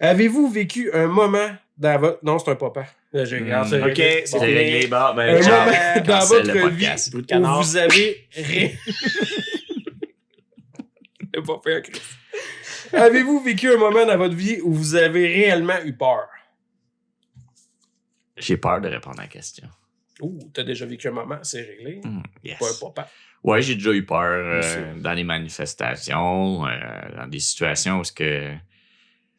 Avez-vous vécu un moment dans votre... Non, c'est un papa. Là, j'ai regardé, c'est Ok, réglé. c'est Bon. réglé. Bon, Un ben, ciao. moment dans Cancel le votre vie podcast. Bruit de où canard. vous avez... J'ai pas fait un cri. Avez-vous vécu un moment dans votre vie où vous avez réellement eu peur? J'ai peur de répondre à la question. Ouh, t'as déjà vécu un moment, c'est réglé. Yes. Pas un papa. Ouais, j'ai déjà eu peur Aussi. dans des manifestations, dans des situations où ce que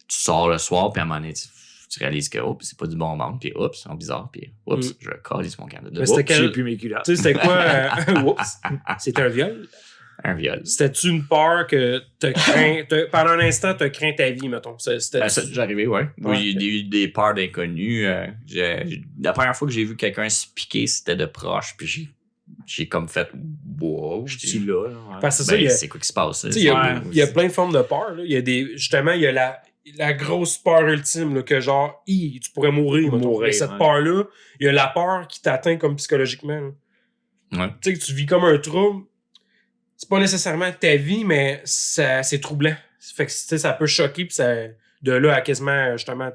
tu sors le soir, puis à un moment donné, tu réalises que oh, c'est pas du bon monde, puis oups, c'est bizarre, puis oups, je calisse mon candidat. Mais c'était Oups, j'ai quel... plus mes culottes. Tu sais, c'était quoi? Oups. C'était un viol? Un viol. C'était-tu une peur que t'as craint... pendant un instant, t'as craint ta vie, mettons? C'était... Ben, ça, c'est déjà arrivé, ouais. Ouais, J'ai ok. eu des peurs d'inconnus. La première fois que j'ai vu quelqu'un se piquer, c'était de proche, puis j'ai comme fait wow. Je suis là. là, ouais. Parce que c'est ça, Ben, il y a... c'est quoi qui se passe? Tu sais, il y a, Ouais. il y a plein de formes de peur. Là. Il y a des, justement, il y a la grosse peur ultime, là, que genre, tu pourrais mourir. mettons. Mourir, Mais cette ouais. peur-là, il y a la peur qui t'atteint comme psychologiquement. là. Ouais. Tu sais, que tu vis comme un trouble. C'est pas nécessairement ta vie, mais c'est troublant. Fait que, tu sais, ça peut choquer, puis ça, de là à quasiment, justement,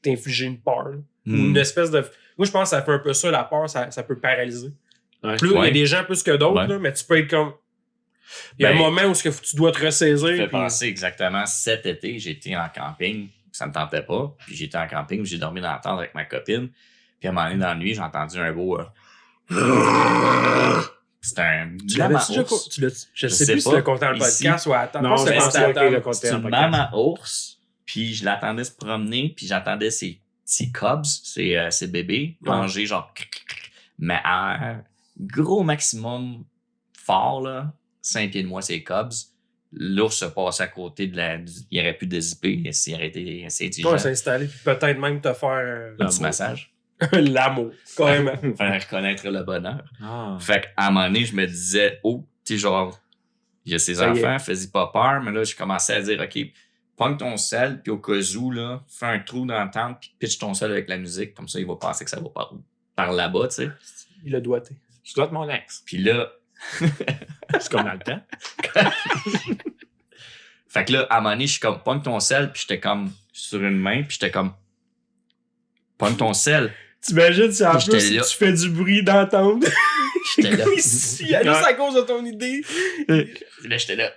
t'infliger une peur. là. Ou une espèce de... Moi, je pense que ça fait un peu ça, la peur, ça peut paralyser. Ouais. Plus, il y a Ouais. des gens plus que d'autres, Ouais. là, mais tu peux être comme... Il y a Ben, un moment où tu dois te Ça ressaisir. me fait puis- penser exactement cet été, j'étais en camping, ça me tentait pas, puis j'étais en camping, j'ai dormi dans la tente avec ma copine, puis à un moment donné dans la nuit, j'ai entendu un beau c'était un Tu l'avais déjà ours. je sais sais plus si pas. tu l'as compté dans le Ici. podcast ou à attends. Non, je c'est pense pas que ça c'était qu'il à a table. compté C'est en une podcast. maman ours, Puis je l'attendais se promener, puis j'attendais ses petits cubs, ses bébés, manger genre... Mais à un gros maximum fort, là, 5 pieds de moi, c'est cubs. L'ours se passe à côté il aurait pu dézipper s'il aurait été assez intelligent. Toi, s'installer, puis peut-être même te faire Un petit massage. l'amour, carrément. Faire reconnaître le bonheur. Ah. Fait qu'à un moment donné, je me disais, oh, tu sais, genre, il y a ses Ça y est. enfants, fais-y pas peur. Mais là, je commençais à dire, OK, pogne ton sel, puis au cas où, là, fais un trou dans la tente, puis pitch ton sel avec la musique. Comme ça, il va penser que ça va par là-bas, tu sais. Il a doigté. Je dois être mon ex. Puis là, C'est comme dans le temps. fait que là, à un moment donné, je suis comme, pogne ton sel, puis j'étais comme sur une main, puis j'étais comme, pogne ton sel. T'imagines si en J'étais plus là. tu fais du bruit dans la tente? J'étais là. Ici, juste à cause de ton idée. Là, j'étais là,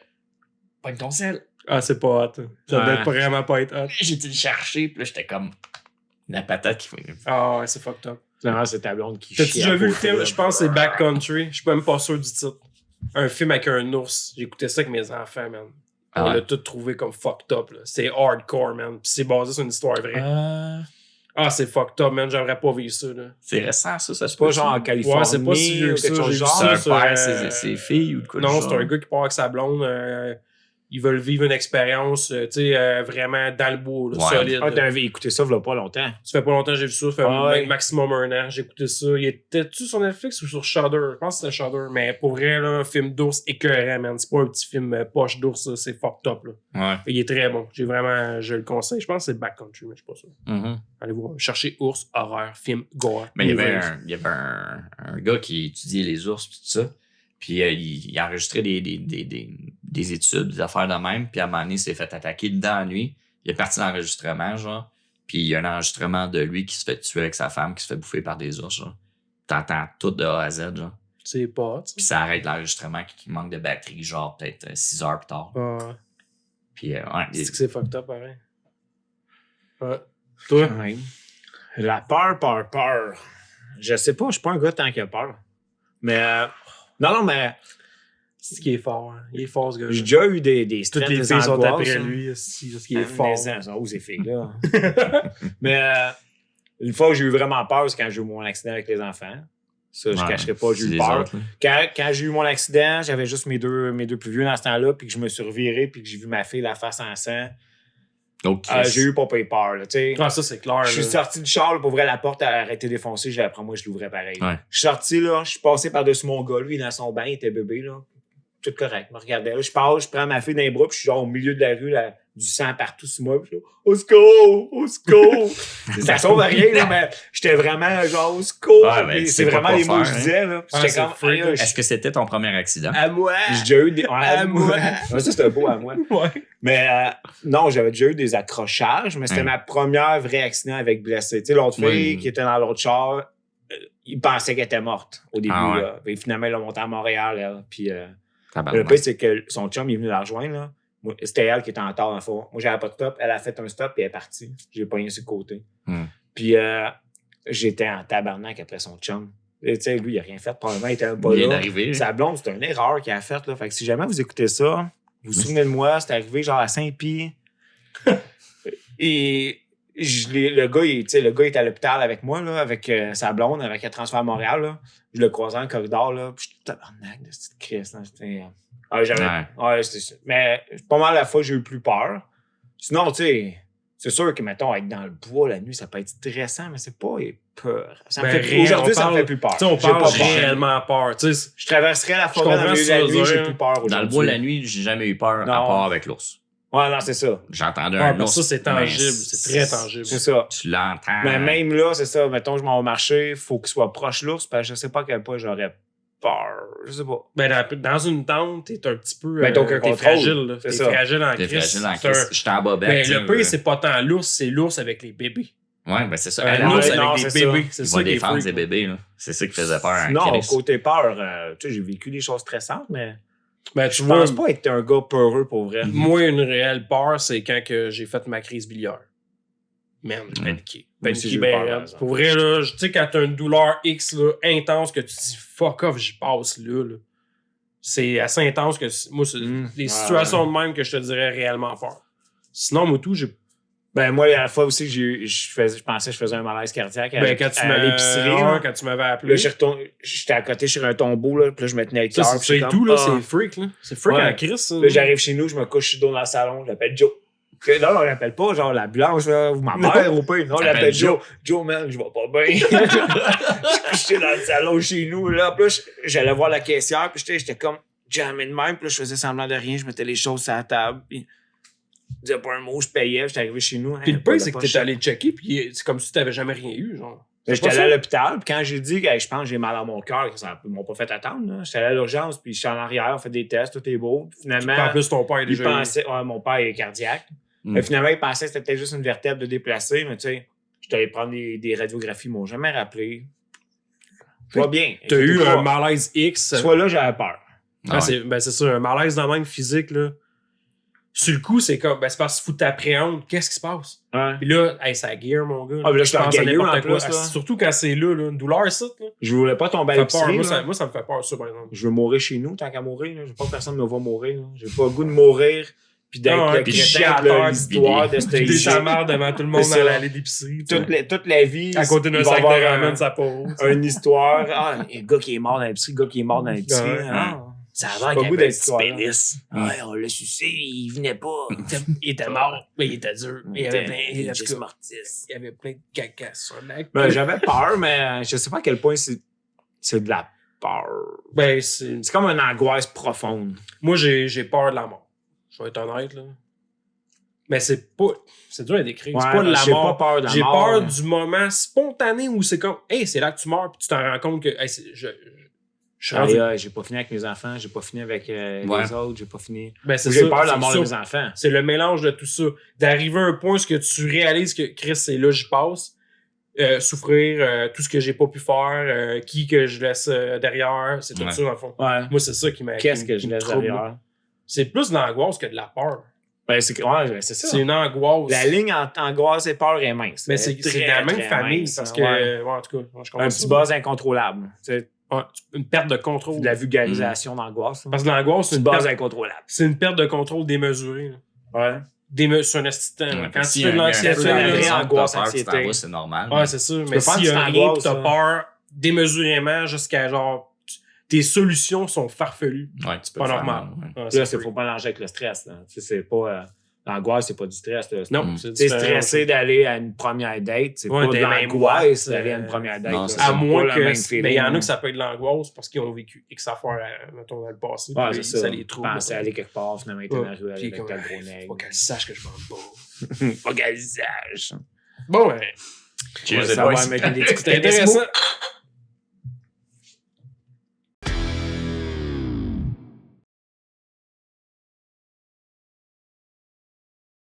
pogne ton sel. Ah, c'est pas hot. Ça Ouais. devait vraiment pas être hot. J'ai été le chercher, puis là, j'étais comme, la patate qui fait. Ah ouais, c'est fucked up. Finalement, c'est ta blonde qui T'as-tu chie déjà à vu le côté, film? là. Je pense que c'est Backcountry. Je suis même pas sûr du titre. Un film avec un ours. J'ai écouté ça avec mes enfants, man. Ah On ouais. l'a tout trouvé comme fucked up, là. C'est hardcore, man. Puis c'est basé sur une histoire vraie. Ah, c'est fucked up, man. J'aimerais pas vivre ça, là. C'est récent, ça se C'est pas peut, genre en ça? Californie Ouais, c'est pas si vieux ou que quelque ça, chose j'ai du vu genre. ça. C'est un sur, père, ses filles ou de quoi Non, du c'est genre? un gars qui part avec sa blonde. Ils veulent vivre une expérience, tu sais, vraiment dans le bois, là, Ouais. solide. Ah, là. t'avais écouté ça il y a pas longtemps. Ça fait pas longtemps que j'ai vu ça. Ça fait Ah ouais. maximum 1 an. J'ai écouté ça. Il était-tu sur Netflix ou sur Shudder? Je pense que c'était Shudder. Mais pour vrai, là, un film d'ours écœurant, man. C'est pas un petit film poche d'ours, là. C'est fucked up, là. Ouais. Il est très bon. Je le conseille. Je pense que c'est Backcountry, mais je suis pas sûr. Mhm. Allez voir. Cherchez ours, horreur, film, gore. Mais il y avait un gars qui étudiait les ours pis tout ça. Puis il enregistrait des études, des affaires de même. Puis à un moment donné, il s'est fait attaquer dans la nuit. Il est parti l'enregistrement, genre. Puis il y a un enregistrement de lui qui se fait tuer avec sa femme, qui se fait bouffer par des ours, genre. T'entends tout de A à Z, genre. C'est pas hot, ça. Puis ça arrête l'enregistrement qui manque de batterie, genre peut-être 6 heures plus tard. Ah, Puis ouais. c'est que c'est fucked up, pareil. Ouais. Toi? Ouais. La peur. Je sais pas, je suis pas un gars tant qu'il a peur. Mais non, mais C'est ce qui est fort. Hein. Il est fort, ce gars. j'ai déjà eu des Toutes stress, les des filles sont angoisses, après hein. lui. C'est ce qui est fort. Mais ça, où ces filles-là? Mais une fois que j'ai eu vraiment peur, c'est quand j'ai eu mon accident avec les enfants. Ça, je Ouais, cacherai pas, j'ai c'est eu les peur. autres, là. Quand j'ai eu mon accident, j'avais juste mes deux plus vieux dans ce temps-là, puis que je me suis reviré, puis que j'ai vu ma fille la face en sang. Donc, J'ai eu pas peur, là, tu sais. Ah, ça, c'est clair. Je suis là. sorti du char, là, pour ouvrir la porte, elle a arrêté défoncée. Après moi, je l'ouvrais pareil. Ouais. Je suis sorti, là, je suis passé par-dessus mon gars. Lui, dans son bain, il était bébé, là. Tout correct. Je me regardais, là. Je passe, je prends ma fille dans les bras, puis je suis genre au milieu de la rue, là, du sang partout sur moi. Puis je suis là, au secours! Au secours! Ça sauve rien, là, mais j'étais vraiment genre au secours. Ouais, mais Puis tu c'est sais pas vraiment quoi les mots que faire, je hein. disais, là. Puis Ah, j'étais c'est comme, freak, ah, est-ce que c'était ton premier accident? À moi! j'ai déjà eu des. Ouais, À moi. Ouais, ça, c'était beau à moi. Ouais. Mais non, j'avais déjà eu des accrochages, mais c'était Hein. ma première vraie accident avec blessé. Tu sais, l'autre fille Oui. qui était dans l'autre char, il pensait qu'elle était morte au début. Ah ouais. Là. Et finalement, elle a monté à Montréal. Elle. Puis le Tabarnak. pire, c'est que son chum il est venu la rejoindre. Là. Moi, c'était elle qui était en tort, dans le fond. Moi, j'avais pas de stop. Elle a fait un stop et elle est partie. J'ai pogné sur le côté. Puis j'étais en tabarnak après son chum. Et, tu sais, lui, il a rien fait. Probablement, il était pas Il vient là. d'arriver. Sa blonde, c'est une erreur qu'il a faite. Là. Fait que si jamais vous écoutez ça, vous vous souvenez de moi, c'est arrivé genre à Saint-Pie. Et le gars, il était à l'hôpital avec moi, là, avec sa blonde, avec un transfert à Montréal. Là. Je le croisais dans le corridor. Là, puis j'étais tabarnak de cette crise. Là. Mais pas mal la fois que j'ai eu plus peur. Sinon, tu sais, c'est sûr que, mettons, être dans le bois la nuit, ça peut être stressant, mais c'est pas peur. Ben, Aujourd'hui, ça me parle- fait plus peur. Tu sais, on J'ai parle pas peur. réellement peur. Tu sais, Je traverserais la forêt comprends dans le milieu de ce la que tu veux nuit, j'ai dire. plus peur aujourd'hui. Dans le bois, la nuit, j'ai jamais eu peur, Non. à part avec l'ours. Ouais, non, c'est ça. J'entendais ouais, un parce ours. que ça, c'est tangible. mais C'est très tangible. C'est ça. Tu l'entends. Mais même là, c'est ça. Mettons, je m'en vais marcher, il faut qu'il soit proche l'ours, parce que je sais pas à quel point j'aurais peur. Je sais pas. Ben, dans une tente, t'es un petit peu. Ben, donc, un t'es contrôle. fragile. là. C'est T'es ça. fragile en T'es crise. fragile en C'est un- crise. J'étais en bobette. Ben, tu sais, le pire, c'est pas tant l'ours, c'est l'ours avec les bébés. Ouais, ben c'est ça. Un Un ours ours, non, avec c'est des bébés. ça. C'est il ça va qui est défendre freak, ses là. bébés. Là. C'est ça qui faisait peur à Non, Chris. côté peur, tu sais, j'ai vécu des choses stressantes, mais Ben, tu je vois, pense pas être un gars peureux pour vrai. moi, une réelle peur, c'est quand que j'ai fait ma crise biliaire. Man, j'ai Mm. paniqué. Moi aussi, Paniqué j'ai eu ben peur, par raide. exemple. Pour vrai, là, tu sais, quand t'as une douleur X là, intense, que tu te dis fuck off, j'y passe là. C'est assez intense que moi, c'est des Ouais, situations de même que je te dirais réellement peur. Sinon, moi, tout, j'ai Ben, moi, la fois aussi, je pensais que je faisais un malaise cardiaque à l'épicerie. Là. Quand tu m'avais Là, appelé. j'étais à côté sur un tombeau, là, puis là, je me tenais le cœur. Ça, c'est tout, là. C'est freak, là. C'est freak Ouais. en crise, ça. Là, j'arrive chez nous, je me couche sur le dos dans le salon, je l'appelle Joe. Là, on l'appelle pas, genre, la blanche, là, ou ma mère, ou pas. Non, on l'appelle Joe. Joe, man, je vais pas bien. Je suis couché dans le salon chez nous, là. Puis là, j'allais voir la caissière, puis j'étais comme jamais de même. Puis là, je faisais semblant de rien, je mettais les choses sur la table, puis je disais pas un mot, je payais, j'étais arrivé chez nous. Puis le pire, c'est que t'es allé checker, puis c'est comme si t'avais jamais rien eu, genre. J'étais allé à l'hôpital, puis quand j'ai dit que je pense que j'ai mal à mon cœur, ils m'ont pas fait attendre, là. J'étais allé à l'urgence, puis j'étais en arrière, on fait des tests, tout est beau. Puis finalement, En plus, ton père est déjà. mon père est cardiaque. Mais finalement, il pensait que c'était peut-être juste une vertèbre de déplacer, mais tu sais, j'étais allé prendre des radiographies, ils m'ont jamais rappelé. Je vois bien. T'as eu un malaise X. Soit là, j'avais peur. C'est ça, un malaise dans le même physique, là. Sur le coup, c'est comme, c'est parce qu'il faut que t'appréhendes qu'est-ce qui se passe. Ouais. Puis là, ça gear, mon gars. Ah, mais là, je suis pense à orgueilleux, n'importe en quoi. plus, là. Surtout quand c'est là, une douleur, ça. Là. Je voulais pas tomber à Ça fait peur. l'épicerie. Moi, ça me fait peur, ça, par exemple. Je veux mourir chez nous, tant qu'à mourir. Là. Je veux pas que personne me voit mourir. Là. J'ai pas le goût de mourir puis d'être le crétin de l'histoire de cette Puis ta mère devant tout le monde dans l'allée d'épicerie. Toute la vie. À côté d'un sac de ramen, ça pose. Une histoire. Ah, le gars qui est mort dans l'épicerie, le gars qui est mort dans l'épicerie. Ça a l'air qu'il y avait un petit pénis. Ouais, on l'a sucé, il venait pas. Il était mort, mais il était dur. Il y avait plein, Il y avait plein de caca sur le mec. Ben, j'avais peur, mais je sais pas à quel point c'est de la peur. Ben, c'est comme une angoisse profonde. Moi, j'ai peur de la mort. Je vais être honnête, là. Mais c'est dur à décrire. C'est pas de la mort. Pas peur de la j'ai mort, peur du moment spontané où c'est comme, hey, c'est là que tu meurs, puis tu t'en rends compte que, hey, je suis rendu. J'ai pas fini avec mes enfants, j'ai pas fini avec les autres, j'ai pas fini. Ben, j'ai peur de la mort de mes enfants. C'est le mélange de tout ça. D'arriver à un point où tu réalises que Chris, c'est là, j'y passe. Souffrir, tout ce que j'ai pas pu faire, qui que je laisse derrière, c'est tout ça, dans le fond. Ouais. Moi, c'est ça qui m'a. Qu'est-ce que je laisse derrière? C'est plus de l'angoisse que de la peur. Ben, c'est ça. C'est une angoisse. La ligne entre angoisse et peur est mince. Mais c'est de la même famille. Mince, parce que, en tout cas, je comprends un petit buzz incontrôlable. Une perte de contrôle. De la vulgarisation d'angoisse. Parce que l'angoisse, c'est une buzz incontrôlable. C'est une perte de contrôle démesurée. Ouais. C'est un assistant. Quand tu fais de l'anxiété, anxiété, c'est normal. Ouais, c'est ça. Mais si un rien pis t'as ppeur démesurément jusqu'à genre tes solutions sont farfelues. Ouais, tu peux pas faire normal. Là, il faut pas mélanger avec le stress. Là. C'est pas l'angoisse, c'est pas du stress. Là. Non, c'est stressé d'aller à une première date, c'est pas de l'angoisse d'aller à une première date. Non, à moins que mais il y en a que ça peut être de l'angoisse parce qu'ils ont vécu X affaires mettons dans le passé. Ouais, c'est ça. Les trouve. Penser aller quelque part, finalement, être dans la rue avec un gros nègre. Faut qu'elle sache que je vends pas. Pas qu'elle sache. Bon, ça va mettre des petits C'était intéressant.